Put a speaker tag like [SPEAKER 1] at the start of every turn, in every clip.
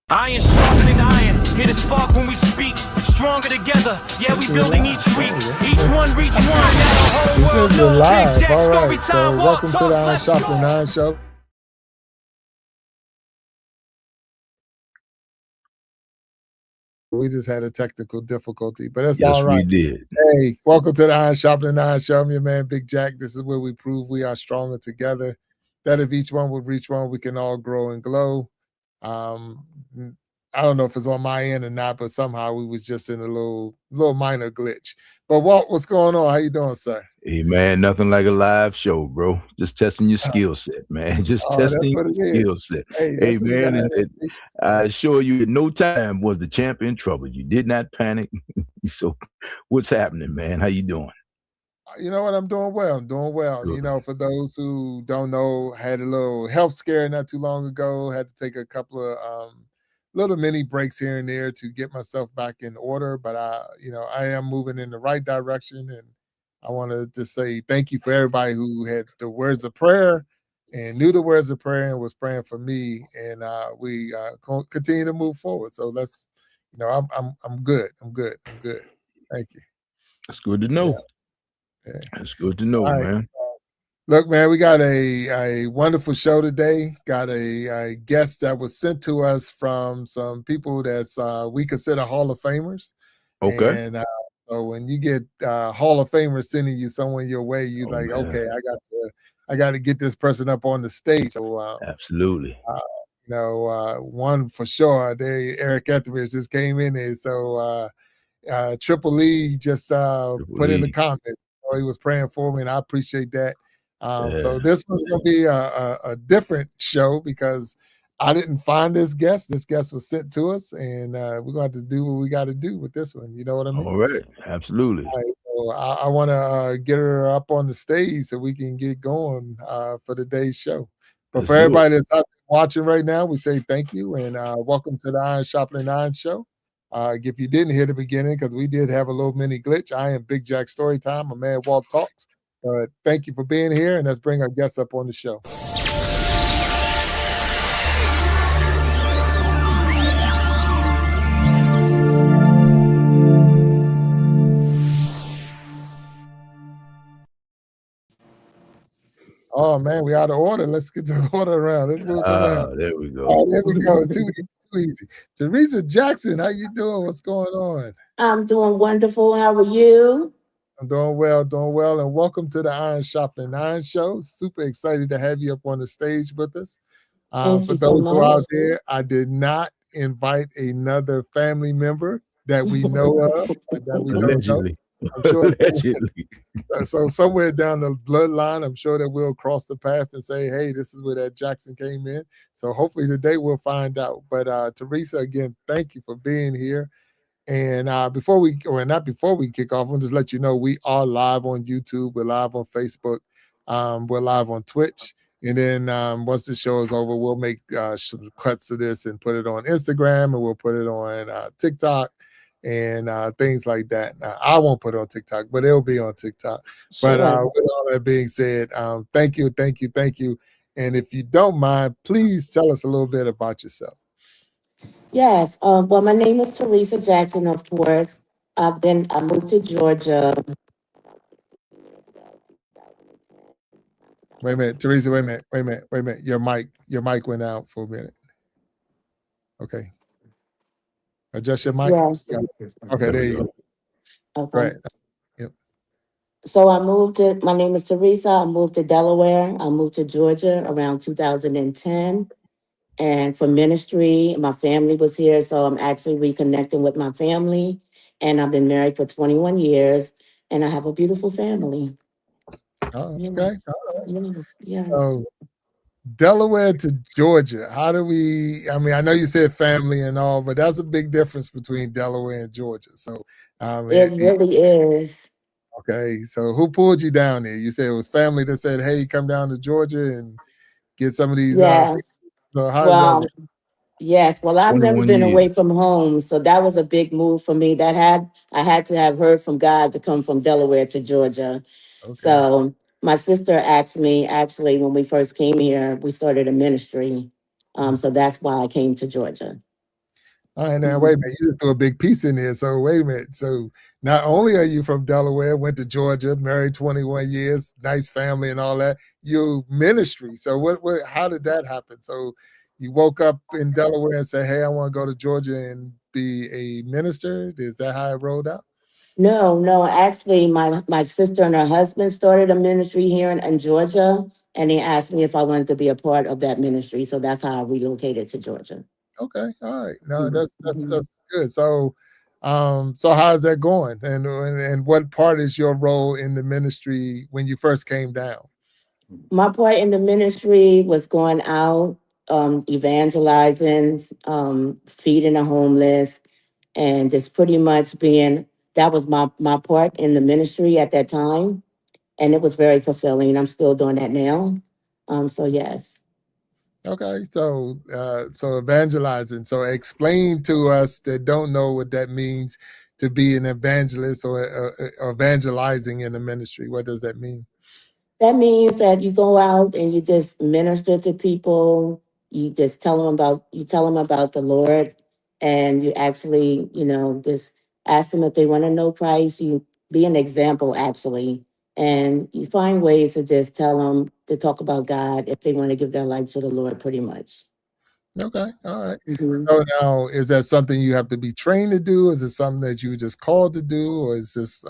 [SPEAKER 1] Iron sharpening iron, hit a spark when we speak. Stronger together, yeah, we building each week. Each one reach one, now the whole world
[SPEAKER 2] We're
[SPEAKER 1] knows.
[SPEAKER 2] live.
[SPEAKER 1] Big Jack
[SPEAKER 2] All
[SPEAKER 1] story
[SPEAKER 2] right. So
[SPEAKER 1] time, walk
[SPEAKER 2] welcome to the Iron
[SPEAKER 1] let's
[SPEAKER 2] Sharpening
[SPEAKER 1] go.
[SPEAKER 2] Iron Show. We just had a technical difficulty, but it's all right.
[SPEAKER 3] Yes, we did.
[SPEAKER 2] Hey, welcome to the Iron Sharpening Iron Show. I'm your man, Big Jack. This is where we prove we are stronger together. That if each one would reach one, we can all grow and glow. I don't know if it's on my end or not, but somehow we was just in a little minor glitch. But what's going on? How you doing, sir?
[SPEAKER 3] Hey man, nothing like a live show, bro. Just testing your skill set, man. Just
[SPEAKER 2] That's
[SPEAKER 3] testing
[SPEAKER 2] what it
[SPEAKER 3] your
[SPEAKER 2] is.
[SPEAKER 3] skill set.
[SPEAKER 2] Hey,
[SPEAKER 3] Hey
[SPEAKER 2] that's what you
[SPEAKER 3] man,
[SPEAKER 2] got.
[SPEAKER 3] I assure you, at no time was the champ in trouble. You did not panic. So, what's happening, man? How you doing?
[SPEAKER 2] You know what? I'm doing well. I'm doing well.
[SPEAKER 3] Good.
[SPEAKER 2] You know, for those who don't know, had a little health scare not too long ago. Had to take a couple of little mini breaks here and there to get myself back in order. But I am moving in the right direction, and I want to just say thank you for everybody who had the words of prayer and knew the words of prayer and was praying for me. And we continue to move forward. So let's, I'm good. I'm good. I'm good. Thank you.
[SPEAKER 3] That's good to know.
[SPEAKER 2] Yeah.
[SPEAKER 3] That's good to know,
[SPEAKER 2] All right.
[SPEAKER 3] man.
[SPEAKER 2] Look, man, we got a wonderful show today. Got a guest that was sent to us from some people that's we consider Hall of Famers.
[SPEAKER 3] Okay.
[SPEAKER 2] And so when you get Hall of Famers sending you someone your way, you like,
[SPEAKER 3] man.
[SPEAKER 2] okay, I got to get this person up on the stage. So
[SPEAKER 3] absolutely.
[SPEAKER 2] One for sure. Eric Etheridge just came in there. So Triple E just put in the comments. He was praying for me, and I appreciate that. So this was going to be a different show because I didn't find this guest. This guest was sent to us, and we're going to have to do what we got to do with this one. You know what I mean?
[SPEAKER 3] All right. Absolutely.
[SPEAKER 2] All right, so I want to get her up on the stage so we can get going for today's show. But for everybody that's out watching right now, we say thank you and welcome to the Iron Sharpening Iron Show. If you didn't hear the beginning, because we did have a little mini glitch, I am Big Jack Storytime, a man Walt Talks. Thank you for being here, and let's bring our guests up on the show. Oh man, we out of order. Let's get the order around. Let's move around.
[SPEAKER 3] There we go.
[SPEAKER 2] Oh, there we go. It's too easy. Teresa Jackson, how you doing? What's going on?
[SPEAKER 4] I'm doing wonderful. How are you?
[SPEAKER 2] I'm doing well, and welcome to the Iron Sharpening Iron Show. Super excited to have you up on the stage with us. For those who are out there, I did not invite another family member that we know of, that we don't know. I'm sure so somewhere down the bloodline, I'm sure that we'll cross the path and say, hey, this is where that Jackson came in. So hopefully today we'll find out. But Teresa, again, thank you for being here. And before we kick off, I'll just let you know we are live on YouTube. We're live on Facebook. We're live on Twitch. And then once the show is over, we'll make some cuts of this and put it on Instagram, and we'll put it on TikTok and things like that. Now, I won't put it on TikTok, but it'll be on TikTok. Sure. But with all that being said, thank you. And if you don't mind, please tell us a little bit about yourself.
[SPEAKER 4] Yes. Well, my name is Teresa Jackson, of course. I moved to Georgia.
[SPEAKER 2] Wait a minute, Teresa, wait a minute. Your mic went out for a minute. Okay. Adjust your mic?
[SPEAKER 4] Yes.
[SPEAKER 2] Okay, there you go.
[SPEAKER 4] Okay.
[SPEAKER 2] Right. Yep.
[SPEAKER 4] So my name is Teresa. I moved to Delaware. I moved to Georgia around 2010. And for ministry, my family was here. So I'm actually reconnecting with my family. And I've been married for 21 years. And I have a beautiful family.
[SPEAKER 2] Oh, okay.
[SPEAKER 4] Yes.
[SPEAKER 2] All right.
[SPEAKER 4] Yes.
[SPEAKER 2] So Delaware to Georgia. How do we, I know you said family and all, but that's a big difference between Delaware and Georgia. So
[SPEAKER 4] it really is.
[SPEAKER 2] Okay. So who pulled you down there? You said it was family that said, hey, come down to Georgia and get some of these.
[SPEAKER 4] Yes.
[SPEAKER 2] So how did that work?
[SPEAKER 4] Yes. Well, I've never been away from home. So that was a big move for me. I had to have heard from God to come from Delaware to Georgia. Okay. So my sister asked me, actually, when we first came here, we started a ministry. So that's why I came to Georgia.
[SPEAKER 2] All right, now wait a minute. You just threw a big piece in there. So wait a minute. So not only are you from Delaware, went to Georgia, married 21 years, nice family and all that. You ministry. So what? How did that happen? So you woke up in Delaware and say, "Hey, I want to go to Georgia and be a minister." Is that how it rolled out?
[SPEAKER 4] No. Actually, my sister and her husband started a ministry here in Georgia, and they asked me if I wanted to be a part of that ministry. So that's how I relocated to Georgia.
[SPEAKER 2] Okay, all right. No,
[SPEAKER 4] Mhm.
[SPEAKER 2] that's good. So, so how's that going? And what part is your role in the ministry when you first came down?
[SPEAKER 4] My part in the ministry was going out, evangelizing, feeding the homeless, and just pretty much being that was my part in the ministry at that time. And it was very fulfilling. I'm still doing that now. So yes.
[SPEAKER 2] Okay, so so evangelizing. So explain to us that don't know what that means to be an evangelist or evangelizing in the ministry. What does that mean?
[SPEAKER 4] That means that you go out and you just minister to people. You tell them about the Lord, and you actually, just ask them if they want to know Christ. You be an example, actually, and you find ways to just tell them to talk about God if they want to give their life to the Lord, pretty much.
[SPEAKER 2] Okay, all right.
[SPEAKER 4] Mhm.
[SPEAKER 2] So now, is that something you have to be trained to do? Is it something that you were just called to do, or is this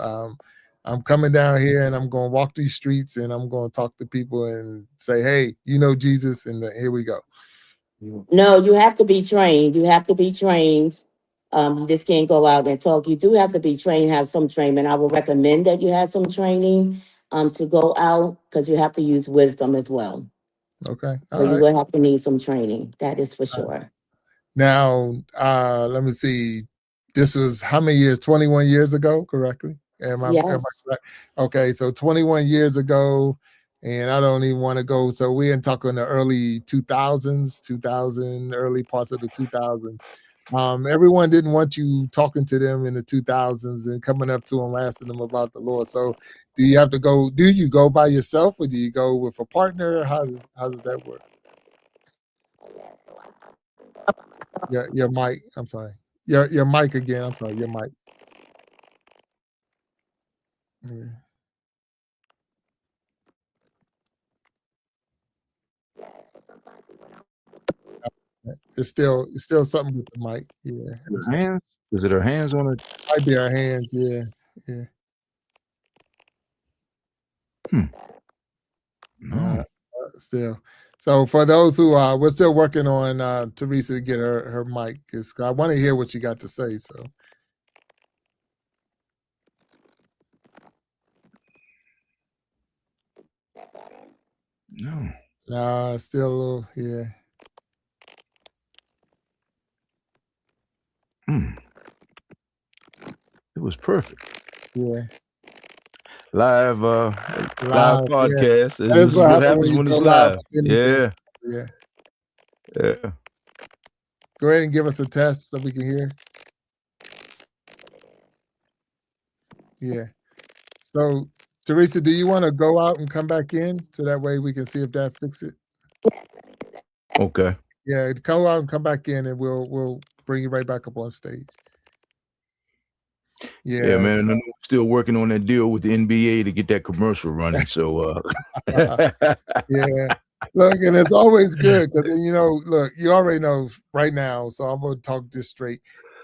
[SPEAKER 2] I'm coming down here and I'm going to walk these streets and I'm going to talk to people and say, "Hey, you know Jesus," and here we go.
[SPEAKER 4] No, you have to be trained. You have to be trained. You just can't go out and talk. You do have to be trained, have some training. I would recommend that you have some training to go out because you have to use wisdom as well.
[SPEAKER 2] Okay,
[SPEAKER 4] So
[SPEAKER 2] all
[SPEAKER 4] you
[SPEAKER 2] right.
[SPEAKER 4] will have to need some training. That is for sure.
[SPEAKER 2] Now, let me see. This was how many years? 21 years ago, correctly? Am I
[SPEAKER 4] Yes.
[SPEAKER 2] correct? Okay, so 21 years ago, and I don't even want to go. So we're in talking the early 2000s, 2000, early parts of the 2000s. Everyone didn't want you talking to them in the 2000s and coming up to them, asking them about the Lord. So do you have to go? Do you go by yourself or do you go with a partner? How does that work? Your mic. I'm sorry. Your mic again. I'm sorry. Your mic. Yeah. It's still something with the mic. Yeah.
[SPEAKER 3] Her hands? Is it her hands on it?
[SPEAKER 2] Might be our hands. Yeah. Yeah.
[SPEAKER 3] No.
[SPEAKER 2] Still. So for those who we're still working on Teresa to get her mic. I want to hear what you got to say. So
[SPEAKER 3] No.
[SPEAKER 2] still a little. Yeah.
[SPEAKER 3] It was perfect.
[SPEAKER 2] Yeah.
[SPEAKER 3] Live live
[SPEAKER 2] Live. Yeah.
[SPEAKER 3] podcast.
[SPEAKER 2] That is
[SPEAKER 3] This is
[SPEAKER 2] what
[SPEAKER 3] what
[SPEAKER 2] happens when
[SPEAKER 3] happens
[SPEAKER 2] you
[SPEAKER 3] when
[SPEAKER 2] go
[SPEAKER 3] it's
[SPEAKER 2] live
[SPEAKER 3] live.
[SPEAKER 2] with anything.
[SPEAKER 3] Yeah.
[SPEAKER 2] Yeah.
[SPEAKER 3] Yeah.
[SPEAKER 2] Go ahead and give us a test so we can hear. Yeah. So, Teresa, do you want to go out and come back in so that way we can see if that fixes it?
[SPEAKER 3] Okay.
[SPEAKER 2] Yeah, go out and come back in, and we'll bring you right back up on stage.
[SPEAKER 3] Yeah,
[SPEAKER 2] Yeah.
[SPEAKER 3] man.
[SPEAKER 2] So,
[SPEAKER 3] And I'm still working on that deal with the NBA to get that commercial running. So
[SPEAKER 2] yeah. Look, and it's always good because look, you already know right now. So I'm gonna talk just straight.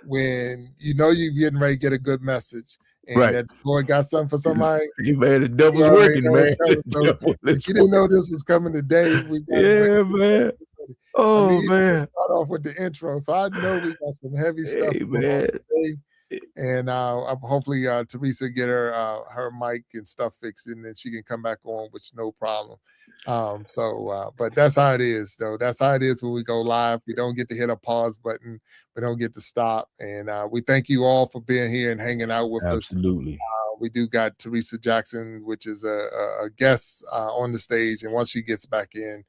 [SPEAKER 2] When you know you're getting ready to get a good message, and
[SPEAKER 3] right.
[SPEAKER 2] that the Lord got something for somebody,
[SPEAKER 3] Man, the
[SPEAKER 2] you
[SPEAKER 3] devil's
[SPEAKER 2] already
[SPEAKER 3] working,
[SPEAKER 2] know it's
[SPEAKER 3] man. The
[SPEAKER 2] coming. So
[SPEAKER 3] devil
[SPEAKER 2] if
[SPEAKER 3] is
[SPEAKER 2] you didn't know
[SPEAKER 3] working.
[SPEAKER 2] this was coming today, we got
[SPEAKER 3] Yeah, man.
[SPEAKER 2] I need
[SPEAKER 3] Oh
[SPEAKER 2] you to
[SPEAKER 3] man.
[SPEAKER 2] start off with the intro. So I know we got some heavy stuff
[SPEAKER 3] Hey
[SPEAKER 2] going on
[SPEAKER 3] man.
[SPEAKER 2] today. And hopefully Teresa get her mic and stuff fixed and then she can come back on with no problem. But that's how it is though. That's how it is when we go live. We don't get to hit a pause button. We don't get to stop. And we thank you all for being here and hanging out with us.
[SPEAKER 3] Absolutely.
[SPEAKER 2] We do got Teresa Jackson, which is a guest on the stage. And once she gets back in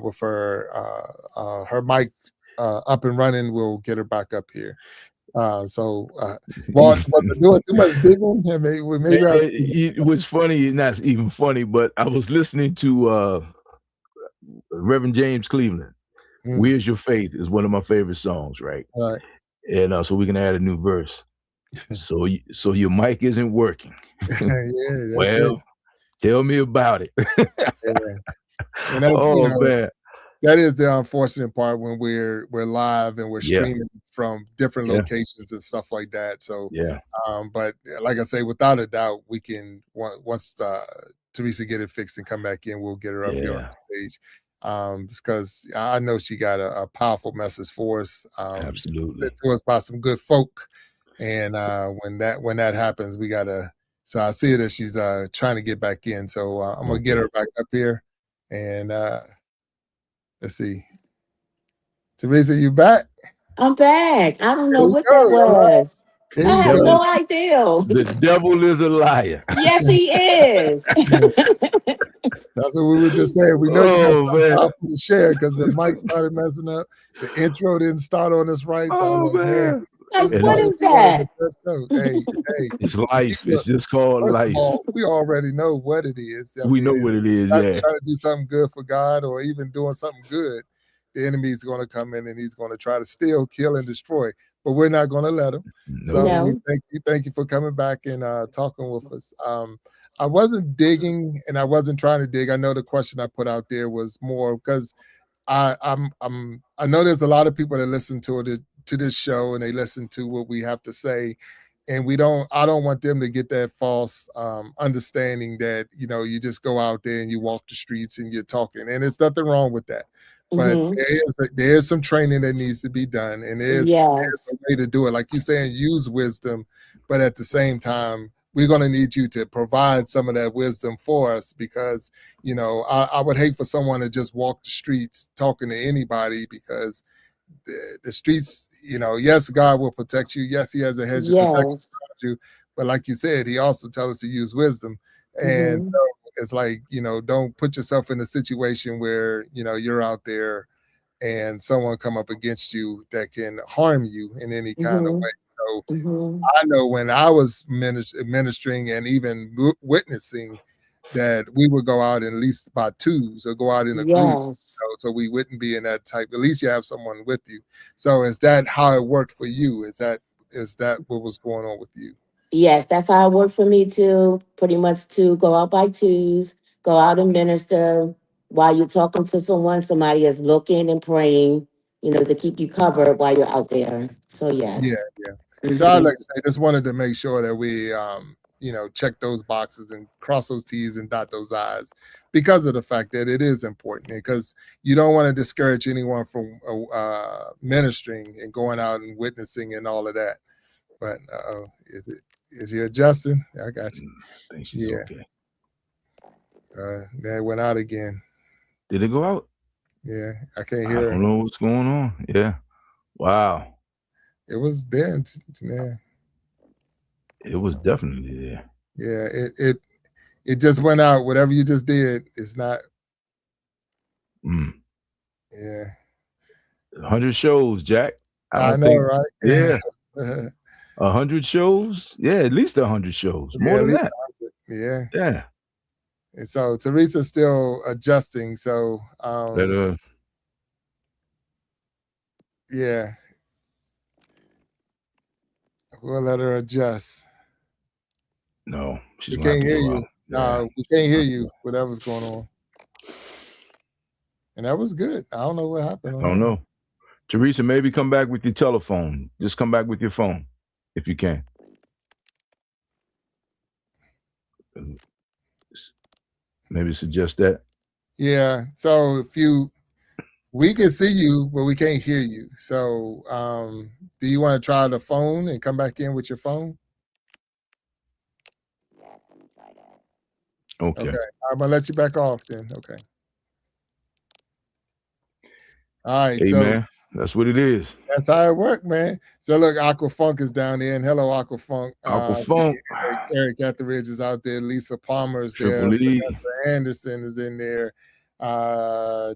[SPEAKER 2] with her mic up and running, we'll get her back up here. Was I doing too much digging? Yeah, maybe I.
[SPEAKER 3] It was funny, not even funny, but I was listening to Reverend James Cleveland.
[SPEAKER 2] Mm,
[SPEAKER 3] Where's Your Faith is one of my favorite songs, right?
[SPEAKER 2] all right.
[SPEAKER 3] And so we can add a new verse. So your mic isn't working.
[SPEAKER 2] Yeah, that's it.
[SPEAKER 3] Well, tell me about it.
[SPEAKER 2] Yeah. And that's,
[SPEAKER 3] Oh man.
[SPEAKER 2] that is the unfortunate part when we're live and we're
[SPEAKER 3] Yeah.
[SPEAKER 2] streaming from different
[SPEAKER 3] Yeah.
[SPEAKER 2] locations and stuff like that. So,
[SPEAKER 3] Yeah.
[SPEAKER 2] but like I say, without a doubt, we can once Teresa get it fixed and come back in, we'll get her up here on
[SPEAKER 3] Yeah.
[SPEAKER 2] the stage. Because I know she got a powerful message for us.
[SPEAKER 3] Absolutely.
[SPEAKER 2] Sent to us by some good folk. And when that happens, we gotta. So I see that she's trying to get back in. So I'm gonna get her back up here. And let's see. Teresa, you back?
[SPEAKER 4] I'm back. I don't know
[SPEAKER 2] There you
[SPEAKER 4] what
[SPEAKER 2] go,
[SPEAKER 4] that
[SPEAKER 2] all right.
[SPEAKER 4] was.
[SPEAKER 2] There
[SPEAKER 4] I
[SPEAKER 2] you
[SPEAKER 4] have
[SPEAKER 2] go.
[SPEAKER 4] no idea.
[SPEAKER 3] The devil is a liar.
[SPEAKER 4] Yes, he is.
[SPEAKER 2] That's what we were just saying. We know you got
[SPEAKER 3] Oh
[SPEAKER 2] something
[SPEAKER 3] man.
[SPEAKER 2] powerful to share because the mic started messing up. The intro didn't start on us right. So I'm
[SPEAKER 3] Oh
[SPEAKER 2] like, man,
[SPEAKER 3] man.
[SPEAKER 4] Like,
[SPEAKER 2] this
[SPEAKER 3] And
[SPEAKER 4] what
[SPEAKER 2] might
[SPEAKER 4] is
[SPEAKER 2] be one of
[SPEAKER 4] that?
[SPEAKER 2] the best shows. Hey,
[SPEAKER 3] it's life.
[SPEAKER 2] look,
[SPEAKER 3] It's just called
[SPEAKER 2] first of
[SPEAKER 3] life.
[SPEAKER 2] all, we already know what it is. I
[SPEAKER 3] We know
[SPEAKER 2] mean,
[SPEAKER 3] what it is.
[SPEAKER 2] trying
[SPEAKER 3] Yeah.
[SPEAKER 2] to do something good for God or even doing something good, the enemy is going to come in and he's going to try to steal, kill, and destroy. But we're not going to let him. So
[SPEAKER 3] No.
[SPEAKER 2] we
[SPEAKER 4] No.
[SPEAKER 2] thank you for coming back and talking with us. I wasn't digging and I wasn't trying to dig. I know the question I put out there was more because I know there's a lot of people that listen to this show and they listen to what we have to say, and I don't want them to get that false understanding that you just go out there and you walk the streets and you're talking, and there's nothing wrong with that. But
[SPEAKER 4] Hmm.
[SPEAKER 2] there's some training that needs to be done, and there's a
[SPEAKER 4] Yes.
[SPEAKER 2] way to do it. Like you're saying, use wisdom, but at the same time, we're going to need you to provide some of that wisdom for us because I would hate for someone to just walk the streets talking to anybody because the streets, yes, God will protect you. Yes, he has a hedge of protection
[SPEAKER 4] Yes.
[SPEAKER 2] around you. But like you said, he also tells us to use wisdom. And
[SPEAKER 4] Hmm.
[SPEAKER 2] so it's like, don't put yourself in a situation where, you're out there and someone come up against you that can harm you in any kind of
[SPEAKER 4] Hmm.
[SPEAKER 2] way. So
[SPEAKER 4] Hmm.
[SPEAKER 2] I know when I was ministering and even witnessing that we would go out in at least by twos or go out in a group,
[SPEAKER 4] Yes.
[SPEAKER 2] so we wouldn't be in that type. At least you have someone with you. So is that how it worked for you? Is that what was going on with you?
[SPEAKER 4] Yes, that's how it worked for me too. Pretty much to go out by twos, go out and minister while you're talking to someone. Somebody is looking and praying, to keep you covered while you're out there. So
[SPEAKER 2] Yeah,
[SPEAKER 4] yes.
[SPEAKER 2] yeah. So I
[SPEAKER 4] Hmm.
[SPEAKER 2] like to say, just wanted to make sure that we, check those boxes and cross those T's and dot those I's because of the fact that it is important. Because you don't want to discourage anyone from ministering and going out and witnessing and all of that. But is you adjusting? I got you.
[SPEAKER 3] I think she's
[SPEAKER 2] Yeah.
[SPEAKER 3] okay.
[SPEAKER 2] That went out again.
[SPEAKER 3] Did it go out?
[SPEAKER 2] Yeah, I can't
[SPEAKER 3] I
[SPEAKER 2] hear her.
[SPEAKER 3] don't know what's going on. Yeah. Wow.
[SPEAKER 2] It was there. Yeah,
[SPEAKER 3] It was definitely there.
[SPEAKER 2] yeah. It just went out. Whatever you just did is not.
[SPEAKER 3] Mm.
[SPEAKER 2] Yeah,
[SPEAKER 3] 100 shows, Jack. I
[SPEAKER 2] I
[SPEAKER 3] don't
[SPEAKER 2] know,
[SPEAKER 3] think.
[SPEAKER 2] right?
[SPEAKER 3] Yeah.
[SPEAKER 2] Yeah,
[SPEAKER 3] 100 shows. Yeah, at least 100 shows. More
[SPEAKER 2] at
[SPEAKER 3] than
[SPEAKER 2] least
[SPEAKER 3] that.
[SPEAKER 2] 100. Yeah.
[SPEAKER 3] Yeah.
[SPEAKER 2] And so Teresa's still adjusting. So
[SPEAKER 3] But,
[SPEAKER 2] yeah, we'll let her adjust.
[SPEAKER 3] no, she's
[SPEAKER 2] We
[SPEAKER 3] gonna have
[SPEAKER 2] can't
[SPEAKER 3] to
[SPEAKER 2] hear
[SPEAKER 3] go
[SPEAKER 2] you.
[SPEAKER 3] out. Yeah.
[SPEAKER 2] No, we can't hear you. Whatever's going on. And that was good. I don't know what happened
[SPEAKER 3] I
[SPEAKER 2] on
[SPEAKER 3] don't
[SPEAKER 2] that.
[SPEAKER 3] know. Teresa, maybe come back with your telephone. Just come back with your phone if you can. Maybe suggest that.
[SPEAKER 2] Yeah. So we can see you, but we can't hear you. So do you want to try the phone and come back in with your phone?
[SPEAKER 4] Yes, I'm gonna try that.
[SPEAKER 3] Okay.
[SPEAKER 2] Okay. I'm gonna let you back off then. Okay. All right.
[SPEAKER 3] Hey,
[SPEAKER 2] So
[SPEAKER 3] man, that's what it is.
[SPEAKER 2] that's how it worked, man. So look, Aqua Funk is down there, and hello, Aqua Funk.
[SPEAKER 3] Aqua Funk,
[SPEAKER 2] Eric Etheridge is out there. Lisa Palmer is there.
[SPEAKER 3] Triple E.
[SPEAKER 2] Vanessa Anderson is in there.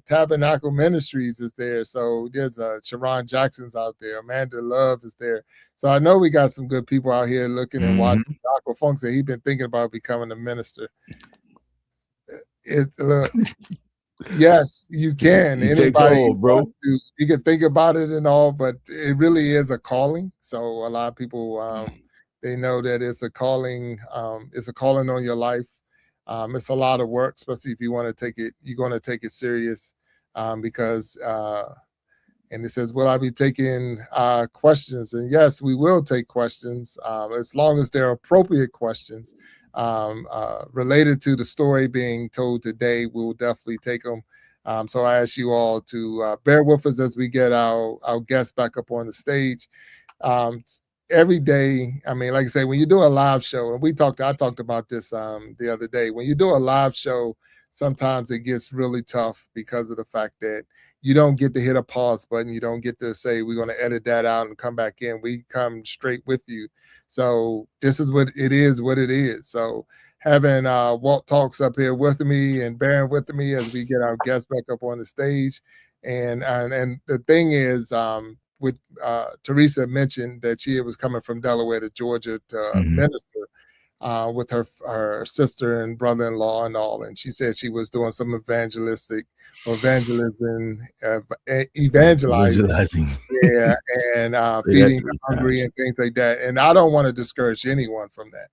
[SPEAKER 2] Tabernacle Ministries is there. So there's Sharon Jackson's out there. Amanda Love is there. So I know we got some good people out here looking and watching. Aqua Funk said he's been thinking about becoming a minister. It's look. Yes, you can.
[SPEAKER 3] You take
[SPEAKER 2] Anybody
[SPEAKER 3] hold, bro.
[SPEAKER 2] wants to, you can think about it and all, but it really is a calling. So a lot of people, they know that it's a calling. It's a calling on your life. It's a lot of work, especially if you want to take it. You're going to take it serious, because. And it says, "Will I be taking questions?" And yes, we will take questions, as long as they're appropriate questions related to the story being told today. We'll definitely take them. So I ask you all to bear with us as we get our guests back up on the stage. Um, every day, I mean, like I say, when you do a live show, and I talked about this the other day. When you do a live show, sometimes it gets really tough because of the fact that you don't get to hit a pause button. You don't get to say, we're going to edit that out and come back in. We come straight with you. So this is what it is. So having Walt Talks up here with me and bearing with me as we get our guests back up on the stage. And the thing is, with Teresa mentioned that she was coming from Delaware to Georgia to minister with her sister and brother-in-law and all. And she said she was doing some evangelizing, evangelizing, yeah, and feeding the hungry and things like that. And I don't want to discourage anyone from that.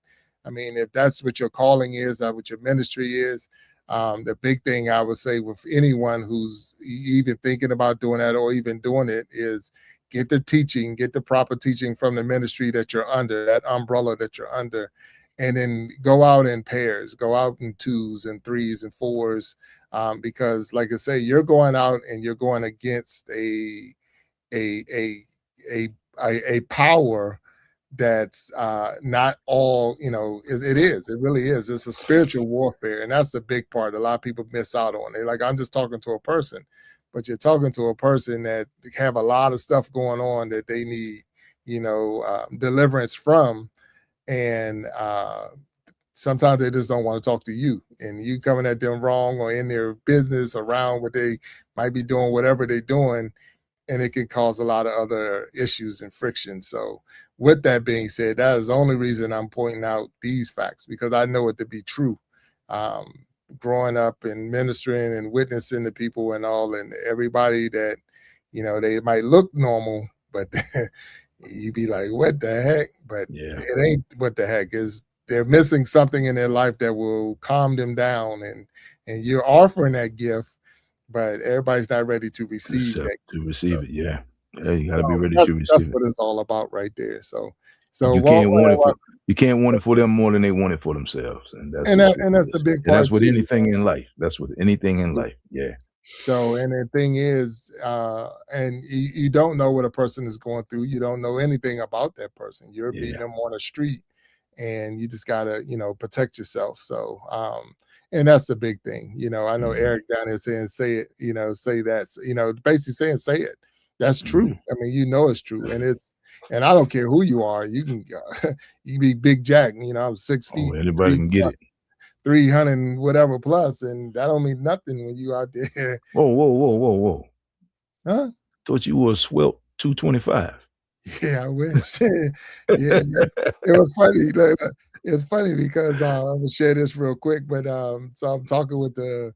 [SPEAKER 2] I mean, if that's what your calling is, what your ministry is, the big thing I would say with anyone who's even thinking about doing that or even doing it is get the teaching, get the proper teaching from the ministry that you're under, that umbrella that you're under, and then go out in pairs, go out in 2s and 3s and 4s. Because like I say, you're going out and you're going against a power that's not all, it really is. It's a spiritual warfare, and that's the big part a lot of people miss out on. They're like, I'm just talking to a person, but you're talking to a person that have a lot of stuff going on that they need, deliverance from. And sometimes they just don't want to talk to you, and you coming at them wrong or in their business around what they might be doing, whatever they're doing, and it can cause a lot of other issues and friction. So with that being said, that is the only reason I'm pointing out these facts, because I know it to be true. Growing up and ministering and witnessing to people and all, and everybody that, they might look normal, but you be like, what the heck? But it ain't what the heck. Is they're missing something in their life that will calm them down, and you're offering that gift, but everybody's not ready to receive that.
[SPEAKER 3] To receive it, yeah. You got to be ready to receive
[SPEAKER 2] that's
[SPEAKER 3] it.
[SPEAKER 2] what it's all about right there. So
[SPEAKER 3] you can't want it for them more than they want it for themselves, and that's a big part. And that's with anything in life. That's with anything in life. Yeah.
[SPEAKER 2] So, and the thing is, and you don't know what a person is going through. You don't know anything about that person. You're meeting them on the street, and you just gotta, protect yourself. So, and that's the big thing. I know Eric down there saying, say it, say that, basically saying, say it. That's true. I mean, it's true. And I don't care who you are. You can, you can be Big Jack, I'm 6 feet.
[SPEAKER 3] Anybody can get it.
[SPEAKER 2] 300 whatever plus, and that don't mean nothing when you out there.
[SPEAKER 3] Whoa.
[SPEAKER 2] Huh?
[SPEAKER 3] Thought you were a swelt 225.
[SPEAKER 2] Yeah, I wish. yeah. It was funny. It's funny because I'm gonna share this real quick, but so I'm talking with the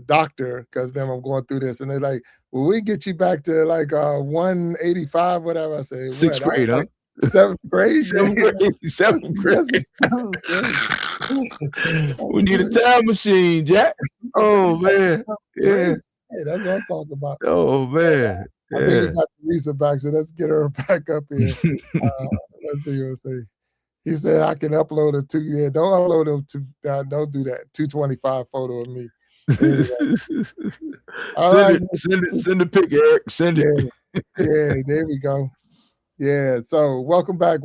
[SPEAKER 2] doctor, because remember I'm going through this, and they're like, "Will we get you back to like 185, whatever?" I say,
[SPEAKER 3] "Sixth grade, huh?"
[SPEAKER 2] Like, 7th grade.
[SPEAKER 3] Seventh grade. We need a time machine, Jack. Oh man, yeah.
[SPEAKER 2] Hey, that's what I'm talking about.
[SPEAKER 3] Oh man,
[SPEAKER 2] I think we got Teresa back, so let's get her back up here. Let's see what I say. He said I can upload a don't upload them to. Don't do that. 225 photo of me.
[SPEAKER 3] Send the pic, Eric. Send it.
[SPEAKER 2] Yeah, there we go. Yeah. So welcome back,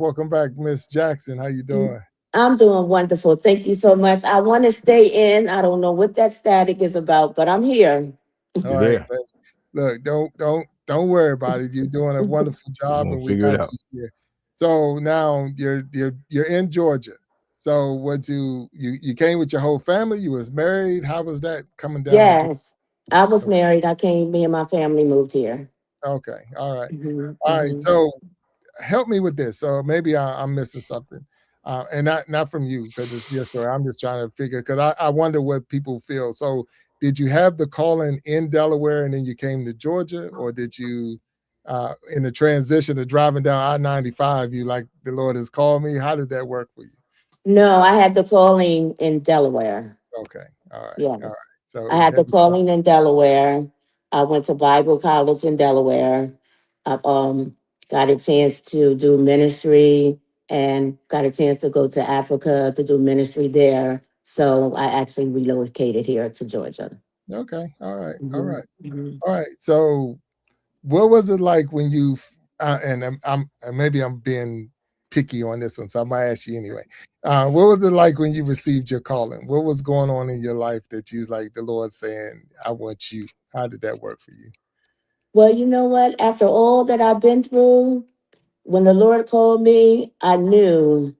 [SPEAKER 2] Miss Jackson. How you doing?
[SPEAKER 4] I'm doing wonderful. Thank you so much. I want to stay in. I don't know what that static is about, but I'm here.
[SPEAKER 2] All right. Look, don't worry about it. You're doing a wonderful job, and we got you here. So now you're in Georgia. So what you came with your whole family? You was married? How was that coming down?
[SPEAKER 4] Yes, I was married. I came. Me and my family moved here.
[SPEAKER 2] Okay. All right. All right. So help me with this. So maybe I'm missing something, and not from you, because it's your story. I'm just trying to figure, because I wonder what people feel. So did you have the calling in Delaware and then you came to Georgia, or did you in the transition of driving down I-95, you like, the Lord has called me? How did that work for you?
[SPEAKER 4] No, I had the calling in Delaware.
[SPEAKER 2] Okay. All right. All right.
[SPEAKER 4] Yes.
[SPEAKER 2] So
[SPEAKER 4] I had the calling in Delaware. I went to Bible college in Delaware. I got a chance to do ministry and got a chance to go to Africa to do ministry there. So I actually relocated here to Georgia.
[SPEAKER 2] Okay. All right. All
[SPEAKER 4] Mhm,
[SPEAKER 2] right.
[SPEAKER 4] mhm.
[SPEAKER 2] All right. So what was it like when you and I'm maybe I'm being picky on this one, so I might ask you anyway. What was it like when you received your calling? What was going on in your life that you like the Lord saying, "I want you"? How did that work for you?
[SPEAKER 4] Well, you know what? After all that I've been through, when the Lord called me, I knew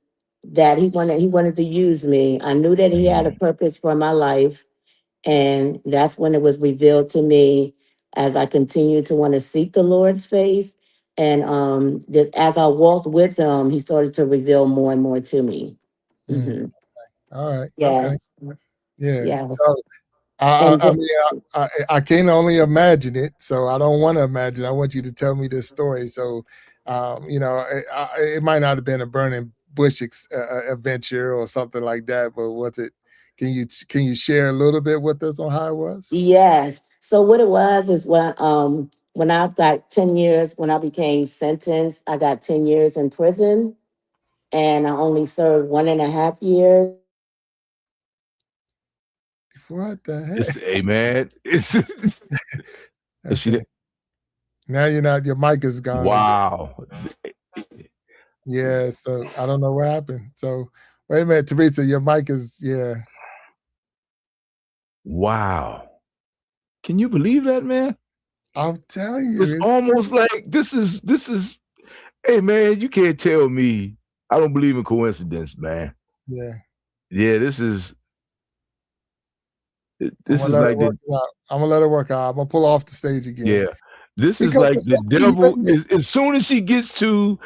[SPEAKER 4] that he wanted to use me. I knew that he had a
[SPEAKER 3] Mhm.
[SPEAKER 4] purpose for my life. And that's when it was revealed to me as I continued to want to seek the Lord's face. And that as I walked with him, he started to reveal more and more to me.
[SPEAKER 2] Mm,
[SPEAKER 4] Hmm.
[SPEAKER 2] all right. Okay.
[SPEAKER 4] Yes.
[SPEAKER 2] Yeah.
[SPEAKER 4] Yes.
[SPEAKER 2] So I,
[SPEAKER 4] And
[SPEAKER 2] I I mean, I can only imagine it, so I don't want to imagine. I want you to tell me this story. So, it might not have been a burning bush adventure or something like that, but was it? Can you share a little bit with us on how it was?
[SPEAKER 4] yes. So what it was is when I got 10 years, when I became sentenced, I got 10 years in prison and I only served 1.5 years.
[SPEAKER 2] What the
[SPEAKER 3] It's
[SPEAKER 2] heck?
[SPEAKER 3] hey man. It's is she there?
[SPEAKER 2] Okay, now you're not. Your mic is gone again.
[SPEAKER 3] Wow.
[SPEAKER 2] Yeah, so I don't know what happened. So wait a minute, Teresa, your mic is yeah.
[SPEAKER 3] Wow. Can you believe that, man?
[SPEAKER 2] I'm telling you,
[SPEAKER 3] It's
[SPEAKER 2] it's
[SPEAKER 3] almost like this is hey man, you can't tell me I don't believe in coincidence, man.
[SPEAKER 2] yeah.
[SPEAKER 3] Yeah,
[SPEAKER 2] I'm
[SPEAKER 3] this
[SPEAKER 2] gonna
[SPEAKER 3] is
[SPEAKER 2] let her
[SPEAKER 3] like
[SPEAKER 2] work
[SPEAKER 3] the
[SPEAKER 2] it out. I'm gonna let her work out. I'm gonna pull off the stage again
[SPEAKER 3] yeah. This is
[SPEAKER 2] because
[SPEAKER 3] like
[SPEAKER 2] it's
[SPEAKER 3] the
[SPEAKER 2] something you
[SPEAKER 3] devil
[SPEAKER 2] made.
[SPEAKER 3] is as soon as she gets to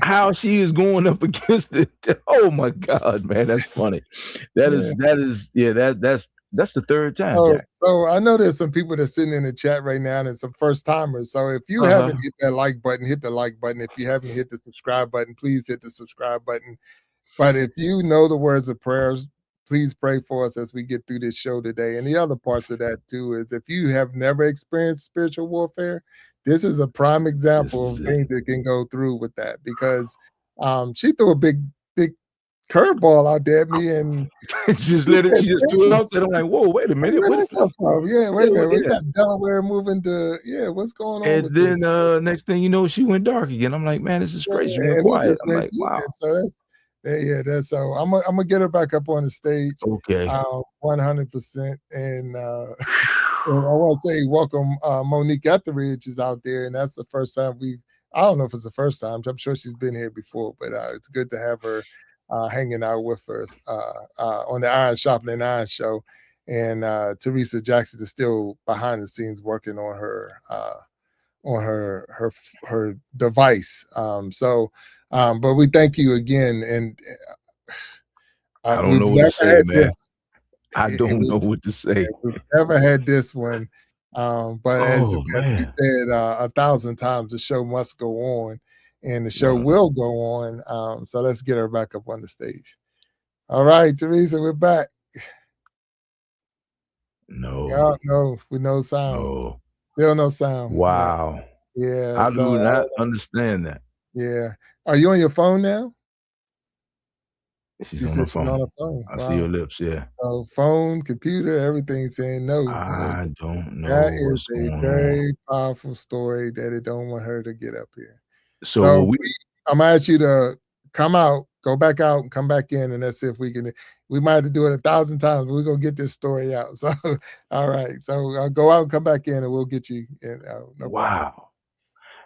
[SPEAKER 3] how she is going up against it. Oh my God, man, that's funny.
[SPEAKER 2] Yeah.
[SPEAKER 3] Yeah, that's the third time,
[SPEAKER 2] So,
[SPEAKER 3] Jack.
[SPEAKER 2] so I know there's some people that's sitting in the chat right now, and some first timers. So if you haven't
[SPEAKER 3] Uh-huh.
[SPEAKER 2] hit that like button, hit the like button. If you haven't hit the subscribe button, please hit the subscribe button. But if you know the words of prayers, please pray for us as we get through this show today. And the other parts of that too is if you have never experienced spiritual warfare, this is a prime
[SPEAKER 3] This
[SPEAKER 2] example
[SPEAKER 3] is
[SPEAKER 2] of
[SPEAKER 3] it.
[SPEAKER 2] things that can go through with that because she threw a big curveball out there at me and
[SPEAKER 3] Just
[SPEAKER 2] she
[SPEAKER 3] let it
[SPEAKER 2] said
[SPEAKER 3] she just threw it out
[SPEAKER 2] Saints.
[SPEAKER 3] there. I'm like, whoa, wait a
[SPEAKER 2] Where
[SPEAKER 3] minute.
[SPEAKER 2] did that come from? Yeah, wait a minute. We
[SPEAKER 3] Yeah.
[SPEAKER 2] got Delaware moving to what's going on
[SPEAKER 3] And
[SPEAKER 2] with this?
[SPEAKER 3] then next thing you know, she went dark again. I'm like, man, this is
[SPEAKER 2] Yeah,
[SPEAKER 3] crazy. She went
[SPEAKER 2] and it
[SPEAKER 3] quiet.
[SPEAKER 2] just
[SPEAKER 3] I'm
[SPEAKER 2] went
[SPEAKER 3] like,
[SPEAKER 2] deep.
[SPEAKER 3] wow.
[SPEAKER 2] And so that's so I'm gonna get her back up on the stage,
[SPEAKER 3] Okay.
[SPEAKER 2] 100%. And I want to say welcome Monique Etheridge is out there, and that's the first time I don't know if it's the first time. I'm sure she's been here before, but it's good to have her hanging out with us on the Iron Sharpening Iron Show. And Teresa Jackson is still behind the scenes working on her device. But we thank you again, and
[SPEAKER 3] I don't
[SPEAKER 2] we've
[SPEAKER 3] know what to
[SPEAKER 2] never
[SPEAKER 3] say,
[SPEAKER 2] had
[SPEAKER 3] man.
[SPEAKER 2] this.
[SPEAKER 3] I don't know what to say.
[SPEAKER 2] We've never had this one. But as
[SPEAKER 3] Oh
[SPEAKER 2] we
[SPEAKER 3] man.
[SPEAKER 2] said 1,000 times, the show must go on, and the show
[SPEAKER 3] Wow.
[SPEAKER 2] will go on. So let's get her back up on the stage. All right, Teresa, we're back.
[SPEAKER 3] No.
[SPEAKER 2] Yeah, no, with no sound.
[SPEAKER 3] No.
[SPEAKER 2] Still no sound. Yeah,
[SPEAKER 3] Wow.
[SPEAKER 2] yeah.
[SPEAKER 3] I
[SPEAKER 2] So
[SPEAKER 3] do
[SPEAKER 2] I
[SPEAKER 3] not
[SPEAKER 2] don't know.
[SPEAKER 3] understand that.
[SPEAKER 2] Yeah. Are you on your phone now?
[SPEAKER 3] She's
[SPEAKER 2] She
[SPEAKER 3] on the
[SPEAKER 2] said she's on
[SPEAKER 3] phone.
[SPEAKER 2] her phone.
[SPEAKER 3] I see your
[SPEAKER 2] Wow.
[SPEAKER 3] lips, yeah.
[SPEAKER 2] So phone, computer, everything saying no.
[SPEAKER 3] I don't
[SPEAKER 2] That
[SPEAKER 3] know
[SPEAKER 2] is
[SPEAKER 3] what's
[SPEAKER 2] a
[SPEAKER 3] going on.
[SPEAKER 2] very powerful story that it don't want her to get up here.
[SPEAKER 3] So
[SPEAKER 2] So
[SPEAKER 3] will we
[SPEAKER 2] I'm gonna ask you to come out, go back out, and come back in, and let's see if we can. We might have to do it 1,000 times, but we're gonna get this story out. So, all right. So go out and come back in, and we'll get you in. No problem.
[SPEAKER 3] wow.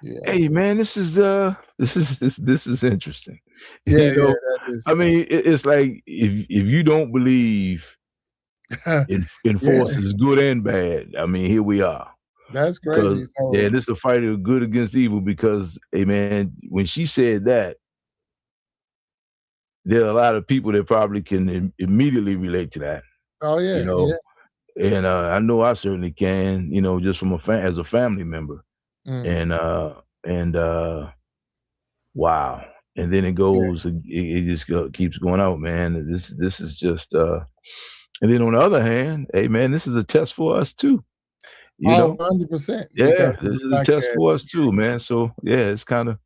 [SPEAKER 2] Yeah,
[SPEAKER 3] Hey man, this is interesting.
[SPEAKER 2] yeah,
[SPEAKER 3] You
[SPEAKER 2] yeah.
[SPEAKER 3] know,
[SPEAKER 2] That
[SPEAKER 3] I
[SPEAKER 2] is.
[SPEAKER 3] mean, it's like if you don't believe in
[SPEAKER 2] Yeah,
[SPEAKER 3] forces, good and bad, I mean, here we are.
[SPEAKER 2] that's
[SPEAKER 3] Because
[SPEAKER 2] crazy.
[SPEAKER 3] yeah,
[SPEAKER 2] So,
[SPEAKER 3] this is a fight of good against evil. Because hey man, when she said that, there are a lot of people that probably can immediately relate to that.
[SPEAKER 2] oh
[SPEAKER 3] You
[SPEAKER 2] yeah, yeah.
[SPEAKER 3] know, and I know I certainly can. You know, just from as a family member, and and wow. And then it goes, it just keeps going out, man. This is just, and then on the other hand, hey man, this is a test for us too. You
[SPEAKER 2] Oh,
[SPEAKER 3] know,
[SPEAKER 2] 100%.
[SPEAKER 3] yeah,
[SPEAKER 2] Because of
[SPEAKER 3] this
[SPEAKER 2] the
[SPEAKER 3] is a
[SPEAKER 2] fact
[SPEAKER 3] test
[SPEAKER 2] that,
[SPEAKER 3] for us too, man. So yeah, it's kind of,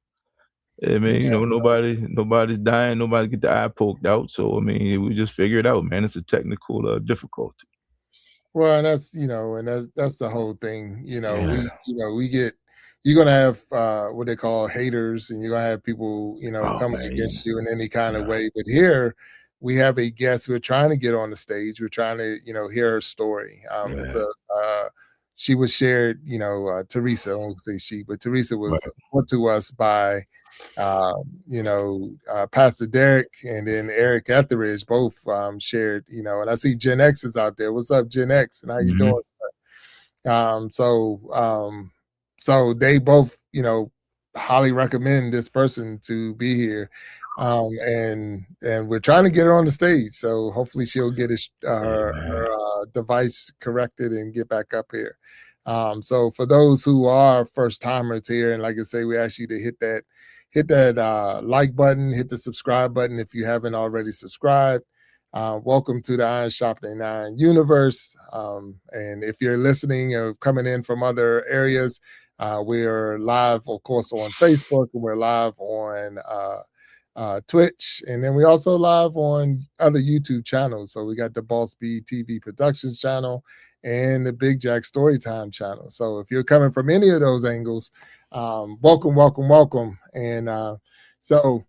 [SPEAKER 3] I
[SPEAKER 2] yeah,
[SPEAKER 3] mean, you know,
[SPEAKER 2] so,
[SPEAKER 3] nobody's dying, nobody get the eye poked out. So I mean, we just figure it out, man. It's a technical difficulty.
[SPEAKER 2] well, and that's, and that's the whole thing.
[SPEAKER 3] Yeah.
[SPEAKER 2] We get, you're gonna have what they call haters, and you're gonna have people,
[SPEAKER 3] Oh
[SPEAKER 2] coming
[SPEAKER 3] man.
[SPEAKER 2] against you in any kind of
[SPEAKER 3] Yeah.
[SPEAKER 2] way. But here we have a guest we're trying to get on the stage. We're trying to, hear her story. It's
[SPEAKER 3] Yeah.
[SPEAKER 2] a she was shared, Teresa, I won't say she, but Teresa
[SPEAKER 3] Right.
[SPEAKER 2] was put to us by Pastor Derek and then Eric Etheridge both shared, and I see Gen X is out there. What's up, Gen X? And how you
[SPEAKER 3] Mm-hmm.
[SPEAKER 2] doing, sir? So they both, highly recommend this person to be here. And we're trying to get her on the stage. So hopefully she'll get her device corrected and get back up here. So for those who are first timers here, and like I say, we ask you to hit that like button, hit the subscribe button if you haven't already subscribed. Welcome to the Iron Sharpening Iron universe. And if you're listening or coming in from other areas, we're live, of course, on Facebook, and we're live on Twitch, and then we also live on other YouTube channels. So we got the Boss B TV Productions channel and the Big Jack Storytime channel. So if you're coming from any of those angles, welcome, welcome, welcome. And so,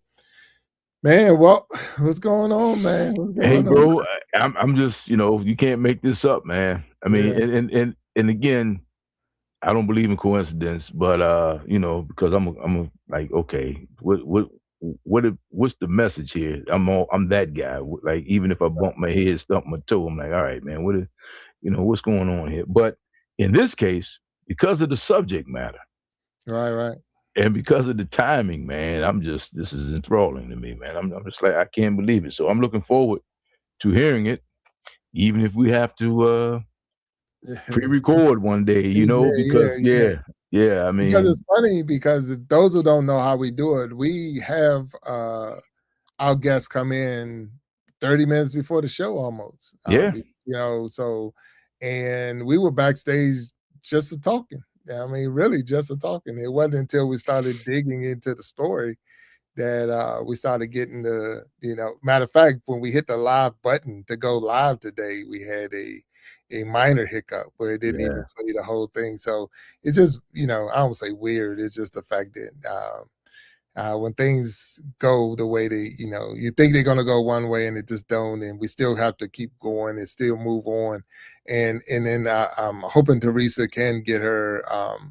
[SPEAKER 2] man, what's going on, man? What's
[SPEAKER 3] Hey,
[SPEAKER 2] going on?
[SPEAKER 3] bro, I'm just, you can't make this up, man. I mean,
[SPEAKER 2] Yeah.
[SPEAKER 3] and again, I don't believe in coincidence, but because I'm like, okay, what's the message here? I'm that guy. Like, even if I bump my head, stump my toe, I'm like, all right, man, what's going on here? But in this case, because of the subject matter
[SPEAKER 2] Right.
[SPEAKER 3] and because of the timing, man, this is enthralling to me, man. I'm just like, I can't believe it. So I'm looking forward to hearing it, even if we have to pre-record one day, because
[SPEAKER 2] Yeah.
[SPEAKER 3] yeah, I
[SPEAKER 2] Because
[SPEAKER 3] mean,
[SPEAKER 2] it's funny, because if those who don't know how we do it, we have our guests come in 30 minutes before the show almost.
[SPEAKER 3] yeah,
[SPEAKER 2] So, and we were backstage just a talking. I mean, really just a talking. It wasn't until we started digging into the story that we started getting matter of fact, when we hit the live button to go live today, we had a minor hiccup where it didn't even
[SPEAKER 3] yeah,
[SPEAKER 2] play the whole thing. So it's just, I don't say weird. It's just the fact that when things go the way you think they're going to go one way and it just don't, and we still have to keep going and still move on. And then I'm hoping Teresa can get her